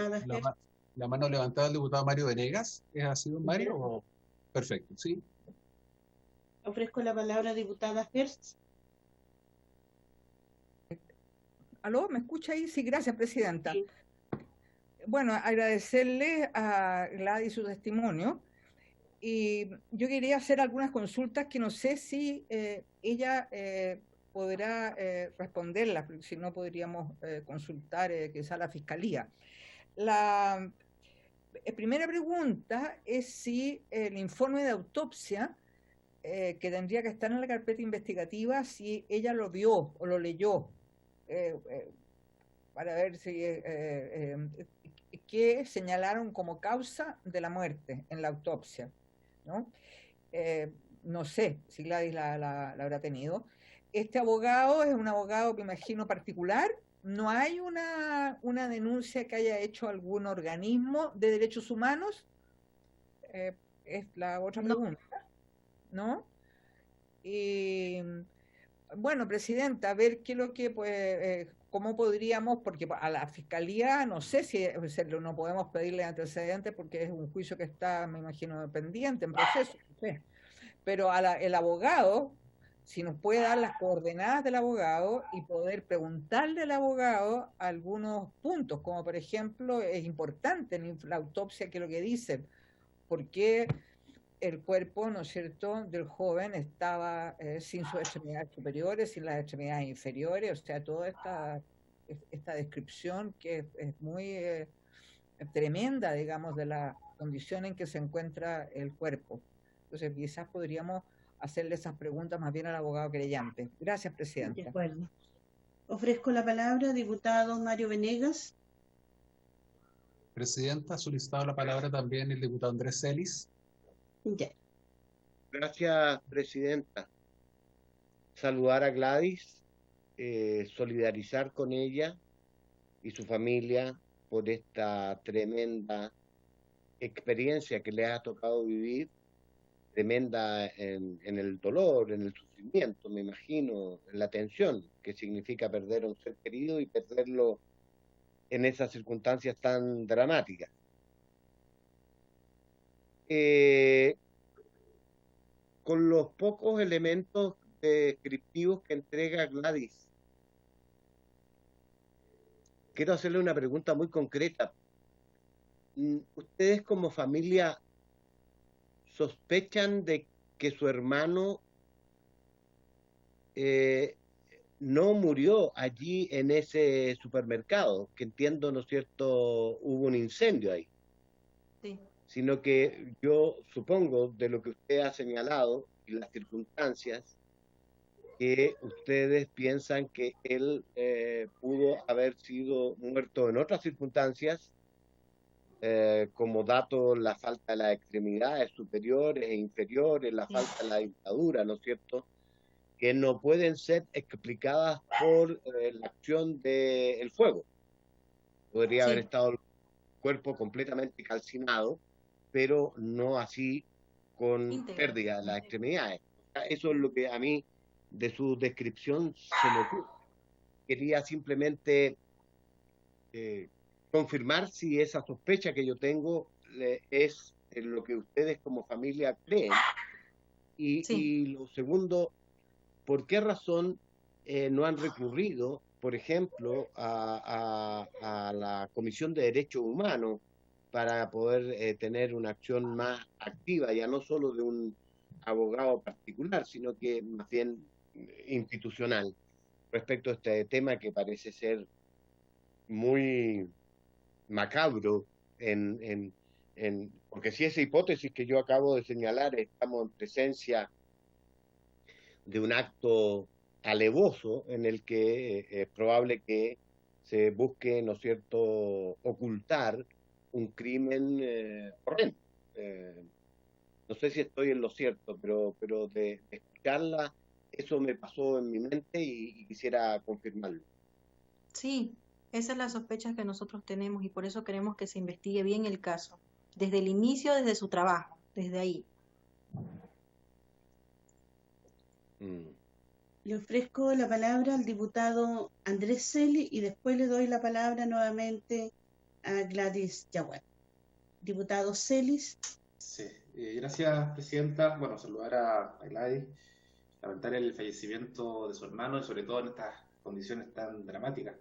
Speaker 2: la mano levantada del diputado Mario Venegas. ¿Es así, don Mario? ¿O? Perfecto, ¿sí?
Speaker 1: Ofrezco la palabra a diputada Hertz.
Speaker 5: ¿Aló? ¿Me escucha ahí? Sí, gracias, presidenta.
Speaker 1: Sí.
Speaker 5: Bueno, agradecerle a Gladys su testimonio. Y yo quería hacer algunas consultas que no sé si ella podrá responderlas, porque si no podríamos consultar quizá a la Fiscalía. La primera pregunta es si el informe de autopsia que tendría que estar en la carpeta investigativa, si ella lo vio o lo leyó, para ver si que señalaron como causa de la muerte en la autopsia, ¿no? No sé si Gladys la habrá tenido. Este abogado es un abogado, me imagino, particular. ¿No hay una denuncia que haya hecho algún organismo de derechos humanos? Es la otra pregunta, ¿no? Y bueno, Presidenta, a ver qué es lo que, pues, cómo podríamos, porque a la Fiscalía no sé si no podemos pedirle antecedentes porque es un juicio que está, me imagino, pendiente, en proceso, no sé. Pero el abogado, si nos puede dar las coordenadas del abogado y poder preguntarle al abogado algunos puntos, como por ejemplo, es importante en la autopsia que lo que dicen, por qué el cuerpo, ¿no es cierto?, del joven estaba sin sus extremidades superiores, sin las extremidades inferiores, o sea, toda esta descripción que es muy tremenda, digamos, de la condición en que se encuentra el cuerpo. Entonces, quizás podríamos hacerle esas preguntas más bien al abogado querellante. Gracias, Presidenta.
Speaker 1: De acuerdo. Ofrezco la palabra, diputado Mario Venegas.
Speaker 2: Presidenta, ha solicitado la palabra también el diputado Andrés Celis.
Speaker 1: Ya.
Speaker 6: Gracias, Presidenta. Saludar a Gladys, solidarizar con ella y su familia por esta tremenda experiencia que le ha tocado vivir, tremenda en el dolor, en el sufrimiento, me imagino, en la tensión que significa perder a un ser querido y perderlo en esas circunstancias tan dramáticas. Con los pocos elementos descriptivos que entrega Gladys, quiero hacerle una pregunta muy concreta. ¿Ustedes como familia sospechan de que su hermano no murió allí en ese supermercado? Que entiendo, ¿no es cierto?, hubo un incendio ahí.
Speaker 10: Sí.
Speaker 6: Sino que yo supongo, de lo que usted ha señalado y las circunstancias, que ustedes piensan que él pudo haber sido muerto en otras circunstancias, como dato la falta de las extremidades superiores e inferiores, la falta de la dictadura, ¿no es cierto?, que no pueden ser explicadas por la acción del fuego. Podría haber estado el cuerpo completamente calcinado, pero no así con pérdida de las extremidades. O sea, eso es lo que a mí de su descripción se me ocurre. Quería simplemente confirmar si esa sospecha que yo tengo es lo que ustedes como familia creen. Y lo segundo, ¿por qué razón no han recurrido, por ejemplo, a la Comisión de Derechos Humanos para poder tener una acción más activa, ya no solo de un abogado particular, sino que más bien institucional, respecto a este tema que parece ser muy macabro, porque si esa hipótesis que yo acabo de señalar, estamos en presencia de un acto alevoso en el que es probable que se busque, ¿no es cierto?, ocultar un crimen horrendo. No sé si estoy en lo cierto, pero de escucharla, eso me pasó en mi mente y quisiera confirmarlo.
Speaker 10: Sí, esa es la sospecha que nosotros tenemos y por eso queremos que se investigue bien el caso, desde el inicio, desde su trabajo, desde ahí.
Speaker 1: Le ofrezco la palabra al diputado Andrés Celis y después le doy la palabra nuevamente a Gladys Yaguar. Diputado Celis.
Speaker 4: Sí, gracias, Presidenta. Bueno, saludar a Gladys, lamentar el fallecimiento de su hermano y sobre todo en estas condiciones tan dramáticas.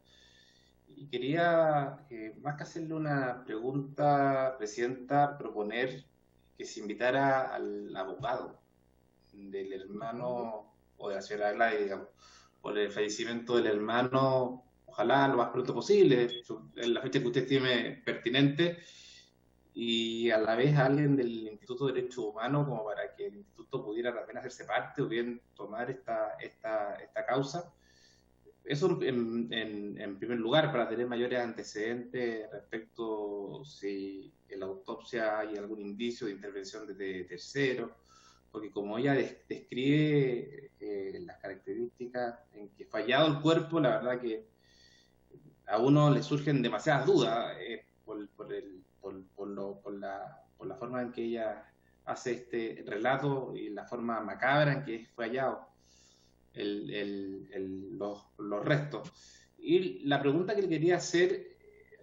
Speaker 4: Y quería, más que hacerle una pregunta, Presidenta, proponer que se invitara al abogado del hermano o de la señora Gladys, digamos, por el fallecimiento del hermano, ojalá lo más pronto posible, en la fecha que usted estime pertinente, y a la vez alguien del Instituto de Derechos Humanos, como para que el Instituto pudiera también hacerse parte o bien tomar esta causa.
Speaker 11: Eso en primer lugar, para tener mayores antecedentes respecto si en la autopsia hay algún indicio de intervención de terceros, porque como ella describe las características en que fallado el cuerpo, la verdad que a uno le surgen demasiadas dudas por la forma en que ella hace este relato y la forma macabra en que fue hallado los restos. Y la pregunta que le quería hacer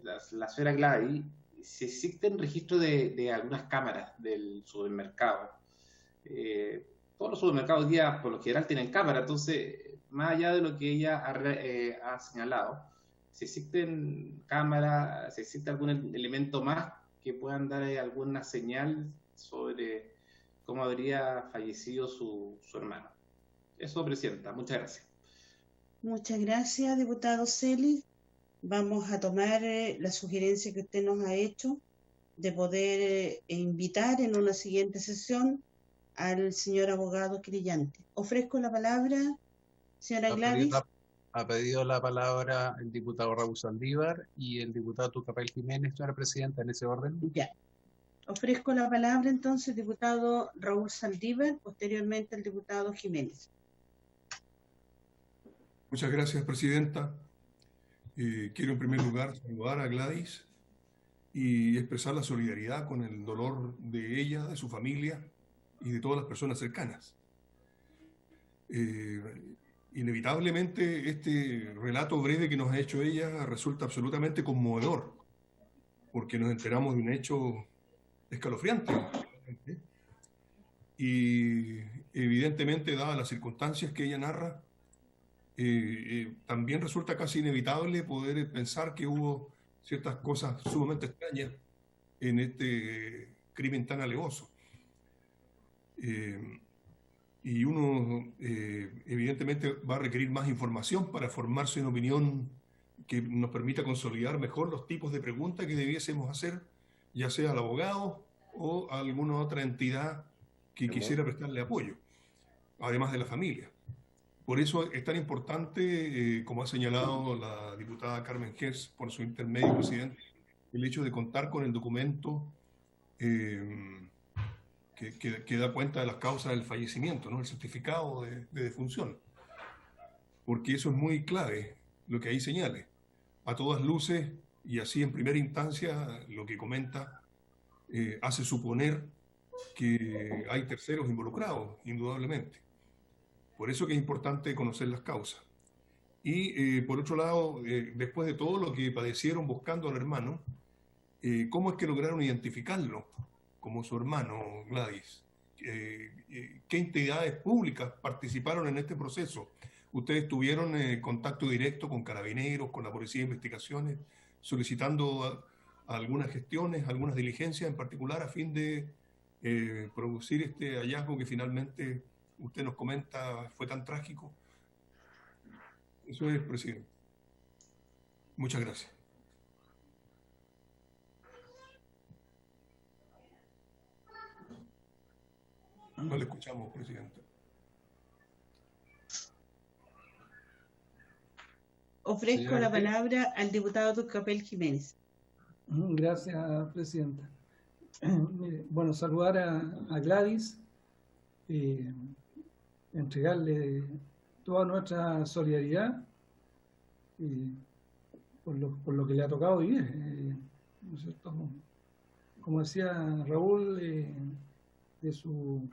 Speaker 11: la señora Gladys, si existen registros de algunas cámaras del supermercado. Todos los supermercados hoy día por lo general tienen cámara, entonces más allá de lo que ella ha señalado, si existen cámaras, si existe algún elemento más que puedan dar alguna señal sobre cómo habría fallecido su hermano. Eso, Presidenta. Muchas gracias.
Speaker 1: Muchas gracias, diputado Celis. Vamos a tomar la sugerencia que usted nos ha hecho de poder invitar en una siguiente sesión al señor abogado querellante. Ofrezco la palabra, señora Gladys.
Speaker 2: Ha pedido la palabra el diputado Raúl Saldívar y el diputado Tucapel Jiménez, señora Presidenta, en ese orden.
Speaker 1: Ya. Ofrezco la palabra entonces, diputado Raúl Saldívar, posteriormente el diputado Jiménez.
Speaker 8: Muchas gracias, Presidenta. Quiero en primer lugar saludar a Gladys y expresar la solidaridad con el dolor de ella, de su familia y de todas las personas cercanas. Inevitablemente este relato breve que nos ha hecho ella resulta absolutamente conmovedor, porque nos enteramos de un hecho escalofriante. Y evidentemente, dadas las circunstancias que ella narra, también resulta casi inevitable poder pensar que hubo ciertas cosas sumamente extrañas en este crimen tan alevoso. Y uno evidentemente va a requerir más información para formarse una opinión que nos permita consolidar mejor los tipos de preguntas que debiésemos hacer, ya sea al abogado o a alguna otra entidad que quisiera prestarle apoyo, además de la familia. Por eso es tan importante, como ha señalado la diputada Carmen Gers, por su intermedio, Presidente, el hecho de contar con el documento que da cuenta de las causas del fallecimiento, ¿no? El certificado de defunción. Porque eso es muy clave, lo que ahí señale. A todas luces, y así en primera instancia, lo que comenta hace suponer que hay terceros involucrados, indudablemente. Por eso que es importante conocer las causas. Y por otro lado, después de todo lo que padecieron buscando al hermano, ¿cómo es que lograron identificarlo como su hermano, Gladys? ¿Qué entidades públicas participaron en este proceso? ¿Ustedes tuvieron contacto directo con Carabineros, con la Policía de Investigaciones, solicitando algunas gestiones, algunas diligencias en particular a fin de producir este hallazgo que finalmente usted nos comenta fue tan trágico? Eso es, Presidente. Muchas gracias. No le escuchamos, Presidente.
Speaker 1: Ofrezco la palabra al diputado Tucapel Jiménez.
Speaker 12: Gracias, Presidenta. Bueno, saludar a Gladys, entregarle toda nuestra solidaridad por lo que le ha tocado vivir. ¿No es cierto? Como decía Raúl, de su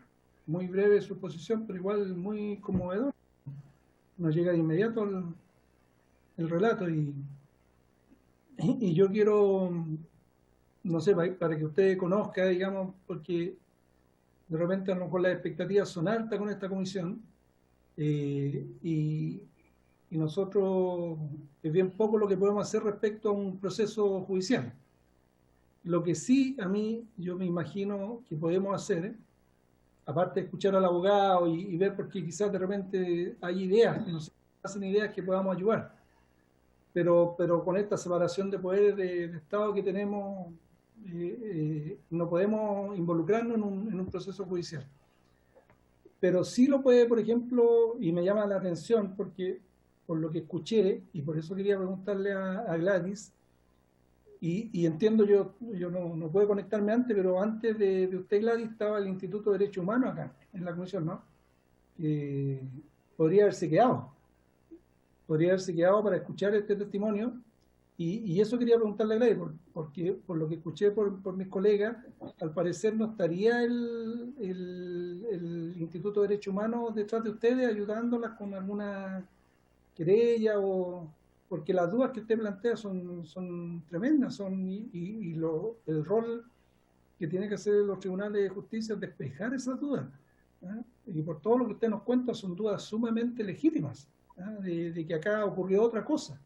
Speaker 12: muy breve su exposición, pero igual muy conmovedor. Nos llega de inmediato el relato y yo quiero, no sé, para que usted conozca, digamos, porque de repente a lo mejor las expectativas son altas con esta comisión y nosotros es bien poco lo que podemos hacer respecto a un proceso judicial. Lo que sí a mí, yo me imagino que podemos hacer, aparte de escuchar al abogado y ver, porque quizás de repente hay ideas, que nos hacen ideas que podamos ayudar, pero con esta separación de poderes de Estado que tenemos, no podemos involucrarnos en un proceso judicial. Pero sí lo puede, por ejemplo, y me llama la atención porque por lo que escuché, y por eso quería preguntarle a Gladys, y entiendo, yo no puedo conectarme antes, pero antes de usted, Gladys, estaba el Instituto de Derechos Humanos acá, en la comisión, ¿no? Podría haberse quedado para escuchar este testimonio, y eso quería preguntarle a Gladys, porque por lo que escuché por mis colegas, al parecer no estaría el Instituto de Derechos Humanos detrás de ustedes, ayudándolas con alguna querella, porque las dudas que usted plantea son tremendas, el rol que tiene que hacer los tribunales de justicia es despejar esas dudas, ¿eh? Y por todo lo que usted nos cuenta son dudas sumamente legítimas, ¿eh? de que acá ocurrió otra cosa.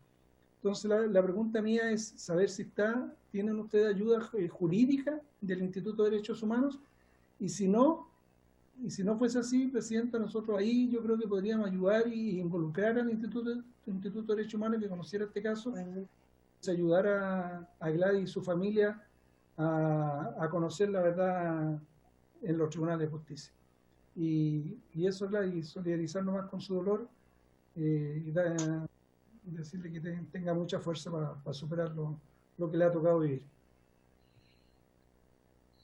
Speaker 12: Entonces la pregunta mía es saber si tienen ustedes ayuda jurídica del Instituto de Derechos Humanos, y si no fuese así, Presidenta, nosotros ahí yo creo que podríamos ayudar y involucrar al Instituto de Derechos Humanos que conociera este caso, ayudar a Gladys y su familia a conocer la verdad en los tribunales de justicia. Y eso, Gladys, solidarizarnos más con su dolor, y decirle que tenga mucha fuerza para superar lo que le ha tocado vivir.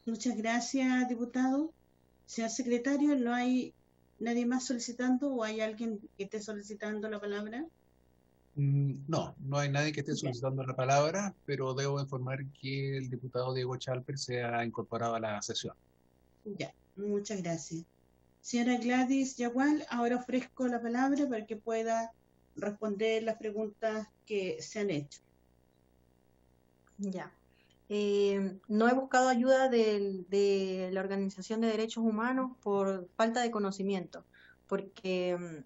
Speaker 1: Muchas gracias, diputado. Señor secretario, ¿no hay nadie más solicitando o hay alguien que esté solicitando la palabra?
Speaker 2: No hay nadie que esté solicitando la palabra, pero debo informar que el diputado Diego Chalper se ha incorporado a la sesión.
Speaker 1: Ya, muchas gracias. Señora Gladys Yagual, ahora ofrezco la palabra para que pueda responder las preguntas que se han hecho.
Speaker 10: Ya. No he buscado ayuda de la Organización de Derechos Humanos por falta de conocimiento, porque,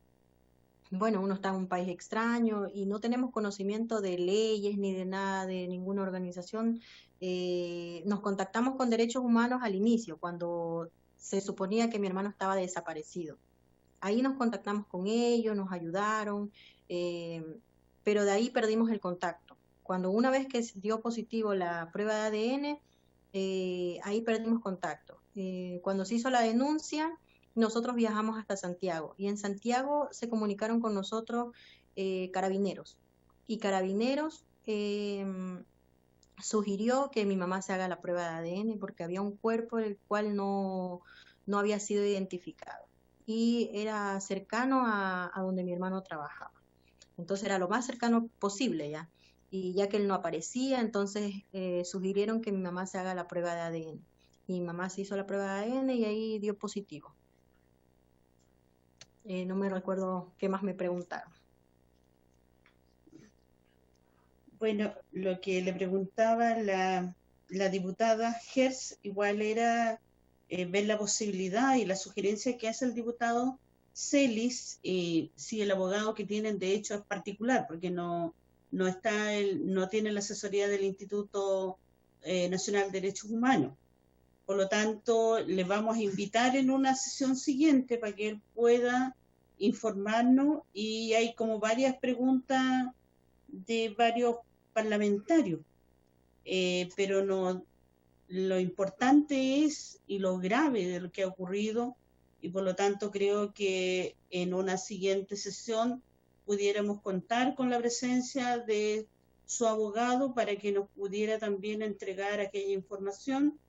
Speaker 10: bueno, uno está en un país extraño y no tenemos conocimiento de leyes ni de nada, de ninguna organización. Nos contactamos con Derechos Humanos al inicio, cuando se suponía que mi hermano estaba desaparecido. Ahí nos contactamos con ellos, nos ayudaron, pero de ahí perdimos el contacto. Cuando una vez que dio positivo la prueba de ADN, ahí perdimos contacto. Cuando se hizo la denuncia, nosotros viajamos hasta Santiago, y en Santiago se comunicaron con nosotros Carabineros, y Carabineros sugirió que mi mamá se haga la prueba de ADN porque había un cuerpo el cual no había sido identificado, y era cercano a donde mi hermano trabajaba. Entonces era lo más cercano posible ya. Y ya que él no aparecía, entonces sugirieron que mi mamá se haga la prueba de ADN. Y mi mamá se hizo la prueba de ADN y ahí dio positivo. No me recuerdo qué más me preguntaron.
Speaker 1: Bueno, lo que le preguntaba la diputada Hertz igual era ver la posibilidad y la sugerencia que hace el diputado Celis, si el abogado que tienen de hecho es particular, porque no tiene la asesoría del Instituto Nacional de Derechos Humanos. Por lo tanto, le vamos a invitar en una sesión siguiente para que él pueda informarnos, y hay como varias preguntas de varios parlamentarios, pero no, lo importante es y lo grave de lo que ha ocurrido, y por lo tanto creo que en una siguiente sesión pudiéramos contar con la presencia de su abogado para que nos pudiera también entregar aquella información.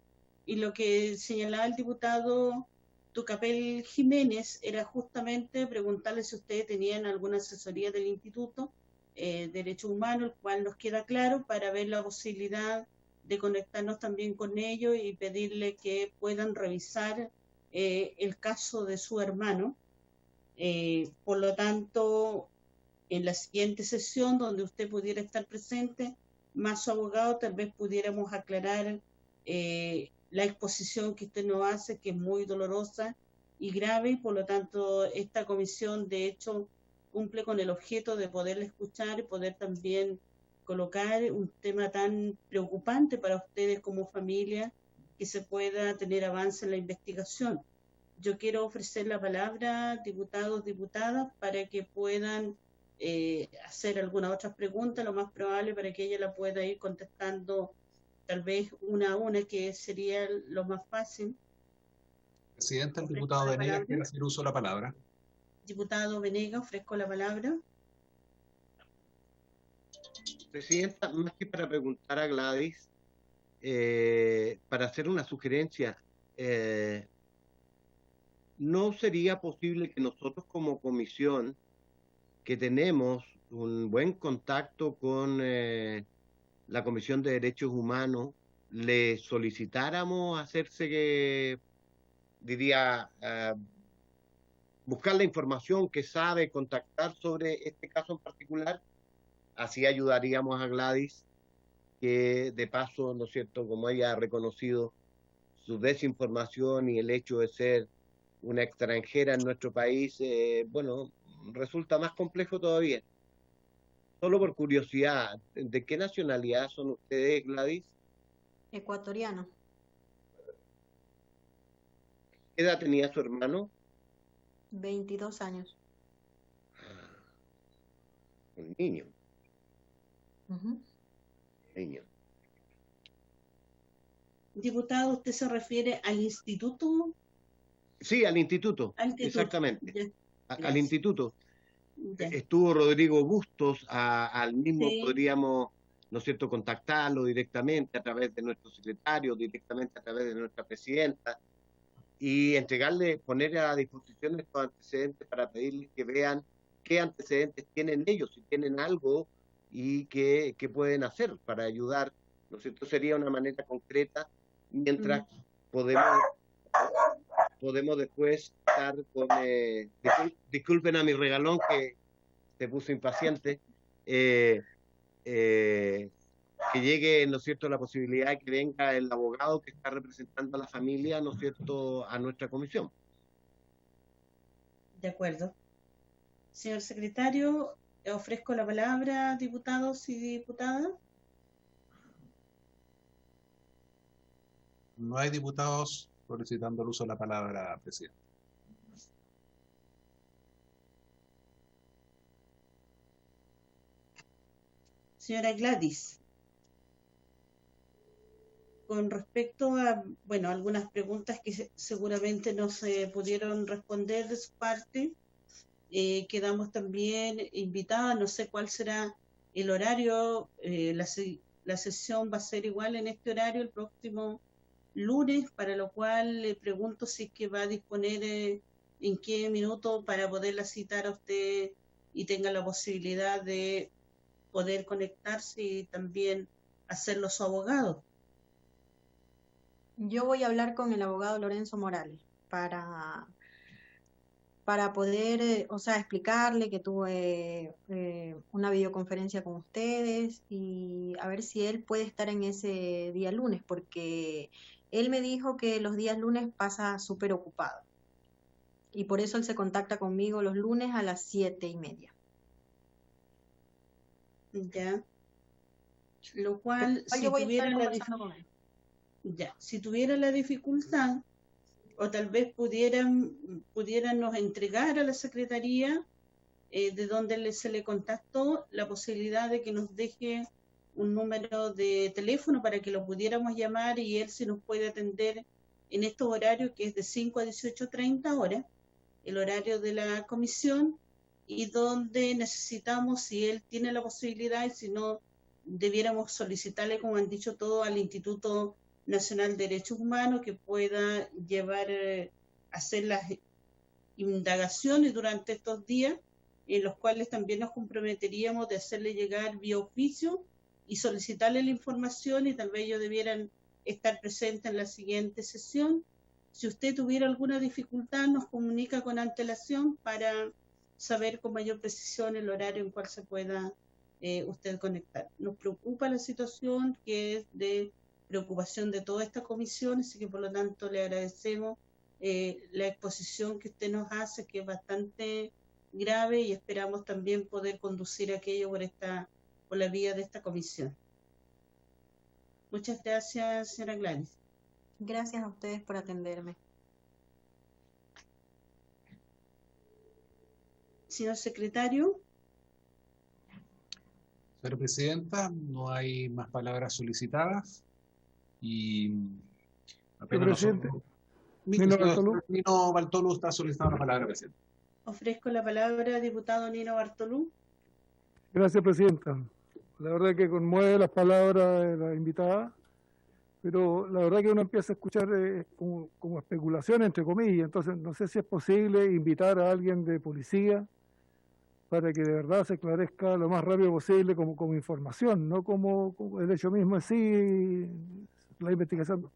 Speaker 1: Y lo que señalaba el diputado Tucapel Jiménez era justamente preguntarle si ustedes tenían alguna asesoría del Instituto de Derechos Humanos, el cual nos queda claro, para ver la posibilidad de conectarnos también con ellos y pedirle que puedan revisar el caso de su hermano. Por lo tanto, en la siguiente sesión donde usted pudiera estar presente, más su abogado, tal vez pudiéramos aclarar la exposición que usted nos hace, que es muy dolorosa y grave, y por lo tanto esta comisión de hecho cumple con el objeto de poderle escuchar y poder también colocar un tema tan preocupante para ustedes como familia, que se pueda tener avance en la investigación. Yo quiero ofrecer la palabra, diputados, diputadas, para que puedan hacer algunas otras preguntas, lo más probable para que ella la pueda ir contestando tal vez una a una, que sería lo más fácil.
Speaker 2: Presidenta, el diputado Venegas quiere hacer uso de la palabra.
Speaker 1: Diputado Venegas, ofrezco la palabra.
Speaker 6: Presidenta, más que para preguntar a Gladys, para hacer una sugerencia, ¿no sería posible que nosotros como comisión, que tenemos un buen contacto con la Comisión de Derechos Humanos, le solicitáramos hacerse, diría, buscar la información que sabe, contactar sobre este caso en particular? Así ayudaríamos a Gladys, que de paso, ¿no es cierto?, como ella ha reconocido su desinformación y el hecho de ser una extranjera en nuestro país, bueno, resulta más complejo todavía. Solo por curiosidad, ¿de qué nacionalidad son ustedes, Gladys?
Speaker 10: Ecuatoriano.
Speaker 6: ¿Qué edad tenía su hermano?
Speaker 10: 22 años.
Speaker 6: Un niño.
Speaker 10: Ujú.
Speaker 6: Niño.
Speaker 1: Diputado, ¿usted se refiere al instituto?
Speaker 6: Sí, al instituto.
Speaker 1: Al instituto.
Speaker 6: Exactamente.
Speaker 1: Ya,
Speaker 6: Al
Speaker 1: gracias.
Speaker 6: instituto.
Speaker 1: Ya.
Speaker 6: Estuvo Rodrigo Bustos, al mismo
Speaker 1: Sí.
Speaker 6: podríamos, ¿no es cierto?, contactarlo directamente a través de nuestro secretario, directamente a través de nuestra presidenta, y entregarle, poner a disposición estos antecedentes para pedirles que vean qué antecedentes tienen ellos, si tienen algo y qué pueden hacer para ayudar, ¿no es cierto? Sería una manera concreta, mientras podemos después estar con... disculpen a mi regalón que se puso impaciente, que llegue, ¿no es cierto?, la posibilidad de que venga el abogado que está representando a la familia, ¿no es cierto?, a nuestra comisión.
Speaker 1: De acuerdo. Señor secretario, ofrezco la palabra, diputados y diputadas.
Speaker 2: No hay diputados solicitando el uso de la palabra, presidente.
Speaker 1: Señora Gladys, con respecto a, bueno, algunas preguntas que seguramente no se pudieron responder de su parte, quedamos también invitadas, no sé cuál será el horario, la sesión va a ser igual en este horario el próximo lunes, para lo cual le pregunto si es que va a disponer en qué minuto para poderla citar a usted y tenga la posibilidad de poder conectarse y también hacerlo su abogado.
Speaker 10: Yo voy a hablar con el abogado Lorenzo Morales para poder, o sea, explicarle que tuve una videoconferencia con ustedes y a ver si él puede estar en ese día lunes, porque él me dijo que los días lunes pasa súper ocupado y por eso él se contacta conmigo los lunes a las 7:30.
Speaker 1: Ya. Lo cual,
Speaker 10: Yo voy a estar conversando con él.
Speaker 1: Ya, si tuviera la dificultad, o tal vez pudieran nos entregar a la Secretaría de donde se le contactó la posibilidad de que nos deje un número de teléfono para que lo pudiéramos llamar y él se nos puede atender en estos horarios que es de 5 a 18:30 horas, el horario de la comisión, y donde necesitamos, si él tiene la posibilidad y si no, debiéramos solicitarle, como han dicho todos, al Instituto Nacional de Derechos Humanos que pueda llevar, hacer las indagaciones durante estos días, en los cuales también nos comprometeríamos de hacerle llegar vía oficio y solicitarle la información, y tal vez ellos debieran estar presentes en la siguiente sesión. Si usted tuviera alguna dificultad, nos comunica con antelación para saber con mayor precisión el horario en cual se pueda usted conectar. Nos preocupa la situación, que es de preocupación de toda esta comisión, así que por lo tanto le agradecemos la exposición que usted nos hace, que es bastante grave, y esperamos también poder conducir aquello por la vía de esta comisión. Muchas gracias, señora Gladys.
Speaker 10: Gracias a ustedes por atenderme.
Speaker 1: Señor secretario.
Speaker 2: Señora presidenta, no hay más palabras solicitadas y apenas
Speaker 13: presidente.
Speaker 2: Nino Bartolú está solicitando la palabra, presidente.
Speaker 1: Ofrezco la palabra al diputado Nino Bartolú.
Speaker 13: Gracias, presidenta. La verdad que conmueve las palabras de la invitada, pero la verdad que uno empieza a escuchar como especulación, entre comillas. Entonces, no sé si es posible invitar a alguien de policía para que de verdad se esclarezca lo más rápido posible como información, no como el hecho mismo en sí, la investigación,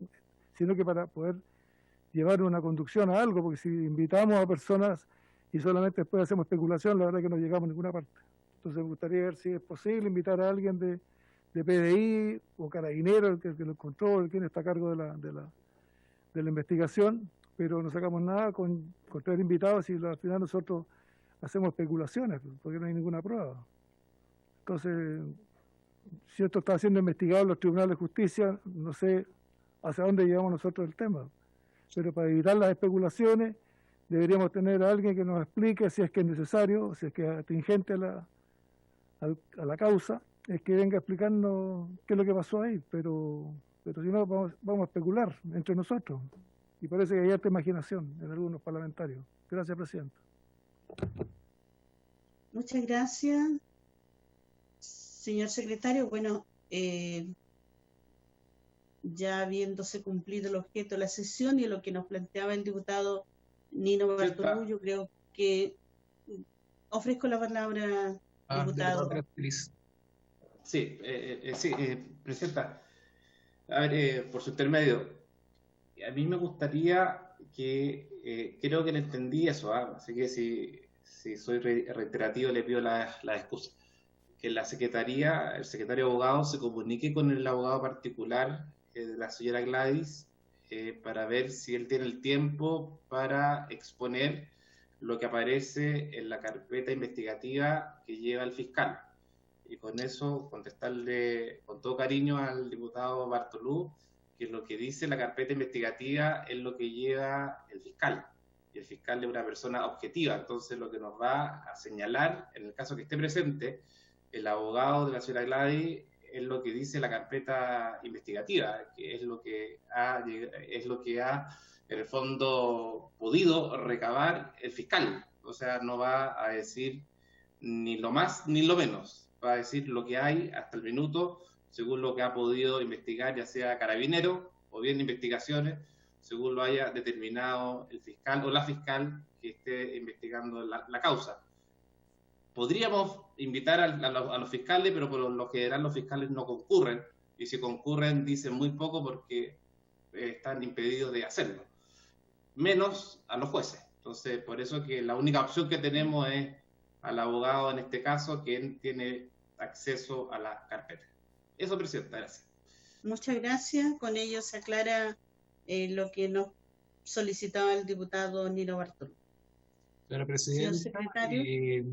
Speaker 13: sino que para poder llevar una conducción a algo, porque si invitamos a personas y solamente después hacemos especulación, la verdad que no llegamos a ninguna parte. Entonces me gustaría ver si es posible invitar a alguien de PDI o carabinero, el que lo encontró, el quien está a cargo de la investigación, pero no sacamos nada con traer invitados y al final nosotros hacemos especulaciones, porque no hay ninguna prueba. Entonces, si esto está siendo investigado en los tribunales de justicia, no sé hacia dónde llevamos nosotros el tema, pero para evitar las especulaciones deberíamos tener a alguien que nos explique si es que es necesario, si es que es atingente a la causa, es que venga a explicarnos qué es lo que pasó ahí, pero si no vamos a especular entre nosotros, y parece que hay harta imaginación en algunos parlamentarios. Gracias, presidente.
Speaker 1: Muchas gracias, señor secretario. Bueno, ya habiéndose cumplido el objeto de la sesión y lo que nos planteaba el diputado Nino Bartolú, yo creo que ofrezco la palabra, diputado.
Speaker 11: Sí, presidenta, a ver, por su intermedio, a mí me gustaría que, creo que le entendí eso, así que si soy reiterativo le pido la excusa, que la secretaría, el secretario de abogados se comunique con el abogado particular de la señora Gladys para ver si él tiene el tiempo para exponer lo que aparece en la carpeta investigativa que lleva el fiscal. Y con eso contestarle con todo cariño al diputado Bartolú que lo que dice la carpeta investigativa es lo que lleva el fiscal. Y el fiscal es una persona objetiva, entonces lo que nos va a señalar, en el caso que esté presente, el abogado de la señora Gladys, es lo que dice la carpeta investigativa, que es lo que ha en el fondo podido recabar el fiscal. O sea, no va a decir ni lo más ni lo menos, va a decir lo que hay hasta el minuto, según lo que ha podido investigar, ya sea carabinero o bien investigaciones, según lo haya determinado el fiscal o la fiscal que esté investigando la causa. Podríamos invitar a los fiscales, pero por lo general los fiscales no concurren, y si concurren dicen muy poco porque están impedidos de hacerlo, menos a los jueces. Entonces, por eso que la única opción que tenemos es al abogado, en este caso, quien tiene acceso a la carpeta. Eso, presidenta, gracias.
Speaker 1: Muchas gracias. Con ello se aclara lo que nos solicitaba el diputado Nino Bartolú.
Speaker 2: Señora presidenta,
Speaker 1: señor secretario.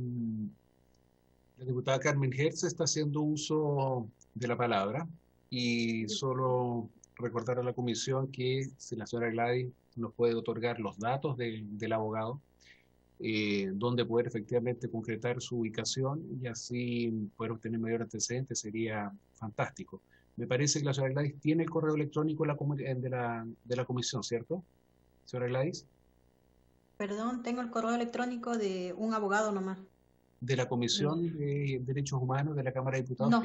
Speaker 2: La diputada Carmen Hertz está haciendo uso de la palabra y solo recordar a la comisión que si la señora Gladys nos puede otorgar los datos del abogado, donde poder efectivamente concretar su ubicación y así poder obtener mayor antecedente, sería fantástico. Me parece que la señora Gladys tiene el correo electrónico de la comisión, ¿cierto? Señora Gladys.
Speaker 10: Perdón, tengo el correo electrónico de un abogado nomás.
Speaker 2: ¿De la Comisión de Derechos Humanos de la Cámara de Diputados?
Speaker 10: No.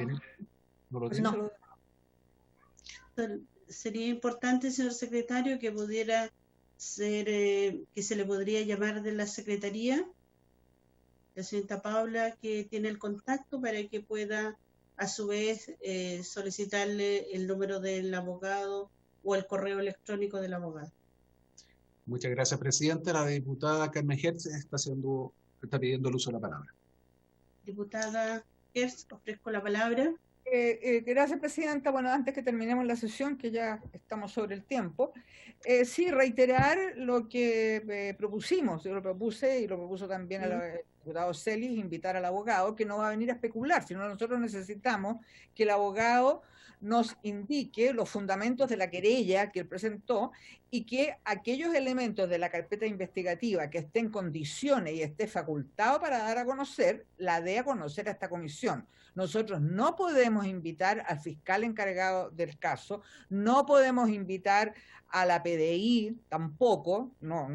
Speaker 2: ¿No lo tiene?
Speaker 10: No.
Speaker 1: Sería importante, señor secretario, que pudiera ser, que se le podría llamar de la Secretaría, la señorita Paula, que tiene el contacto para que pueda a su vez solicitarle el número del abogado o el correo electrónico del abogado.
Speaker 2: Muchas gracias, presidenta. La diputada Carmen Hertz está pidiendo el uso de la palabra.
Speaker 1: Diputada Hertz, ofrezco la palabra.
Speaker 5: Gracias, presidenta. Bueno, antes que terminemos la sesión, que ya estamos sobre el tiempo, sí, reiterar lo que propusimos. Yo lo propuse y lo propuso también el diputado Celis, invitar al abogado, que no va a venir a especular, sino nosotros necesitamos que el abogado nos indique los fundamentos de la querella que él presentó y que aquellos elementos de la carpeta investigativa que esté en condiciones y esté facultado para dar a conocer, la dé a conocer a esta comisión. Nosotros no podemos invitar al fiscal encargado del caso, no podemos invitar a la PDI tampoco, no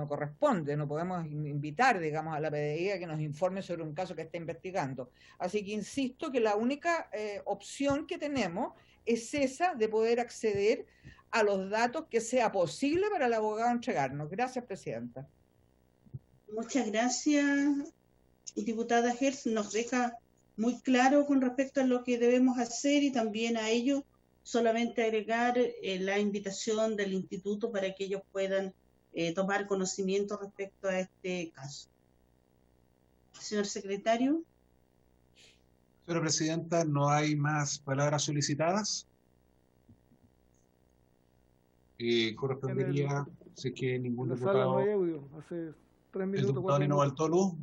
Speaker 5: corresponde, no podemos invitar, digamos, a la PDI a que nos informe sobre un caso que está investigando. Así que insisto que la única opción que tenemos es esa de poder acceder a los datos que sea posible para el abogado entregarnos. Gracias, Presidenta.
Speaker 1: Muchas gracias, diputada Hertz. Nos deja muy claro con respecto a lo que debemos hacer, y también a ello solamente agregar la invitación del instituto para que ellos puedan tomar conocimiento respecto a este caso. Señor secretario.
Speaker 2: Señora Presidenta, ¿no hay más palabras solicitadas? Correspondería, sé que ningún diputado...
Speaker 13: No hay audio, hace 3 minutos.
Speaker 2: El diputado Nino Bartolú.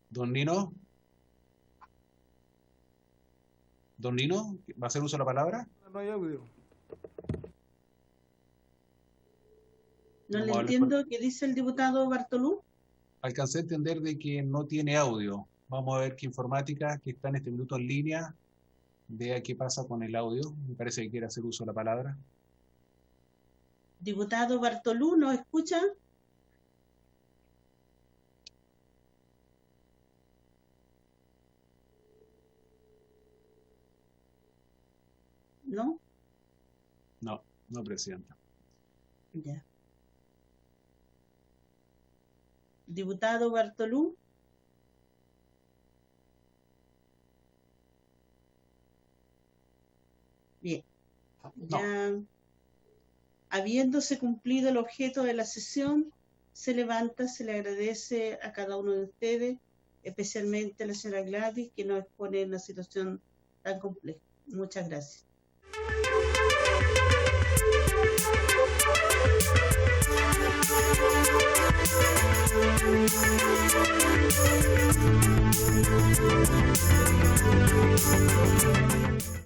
Speaker 2: Don Nino. Don Nino, ¿va a hacer uso de la palabra?
Speaker 13: No hay audio.
Speaker 1: No le entiendo qué dice el diputado Bartolú.
Speaker 2: Alcancé a entender de que no tiene audio. Vamos a ver qué informática, que está en este minuto en línea, vea qué pasa con el audio. Me parece que quiere hacer uso de la palabra.
Speaker 1: Diputado Bartolú, ¿nos escucha? ¿No?
Speaker 2: No, Presidenta.
Speaker 1: Ya. Diputado Bartolú. Bien. Ya, habiéndose cumplido el objeto de la sesión, se levanta, se le agradece a cada uno de ustedes, especialmente a la señora Gladys, que nos expone en una situación tan compleja. Muchas gracias.
Speaker 14: Thank you.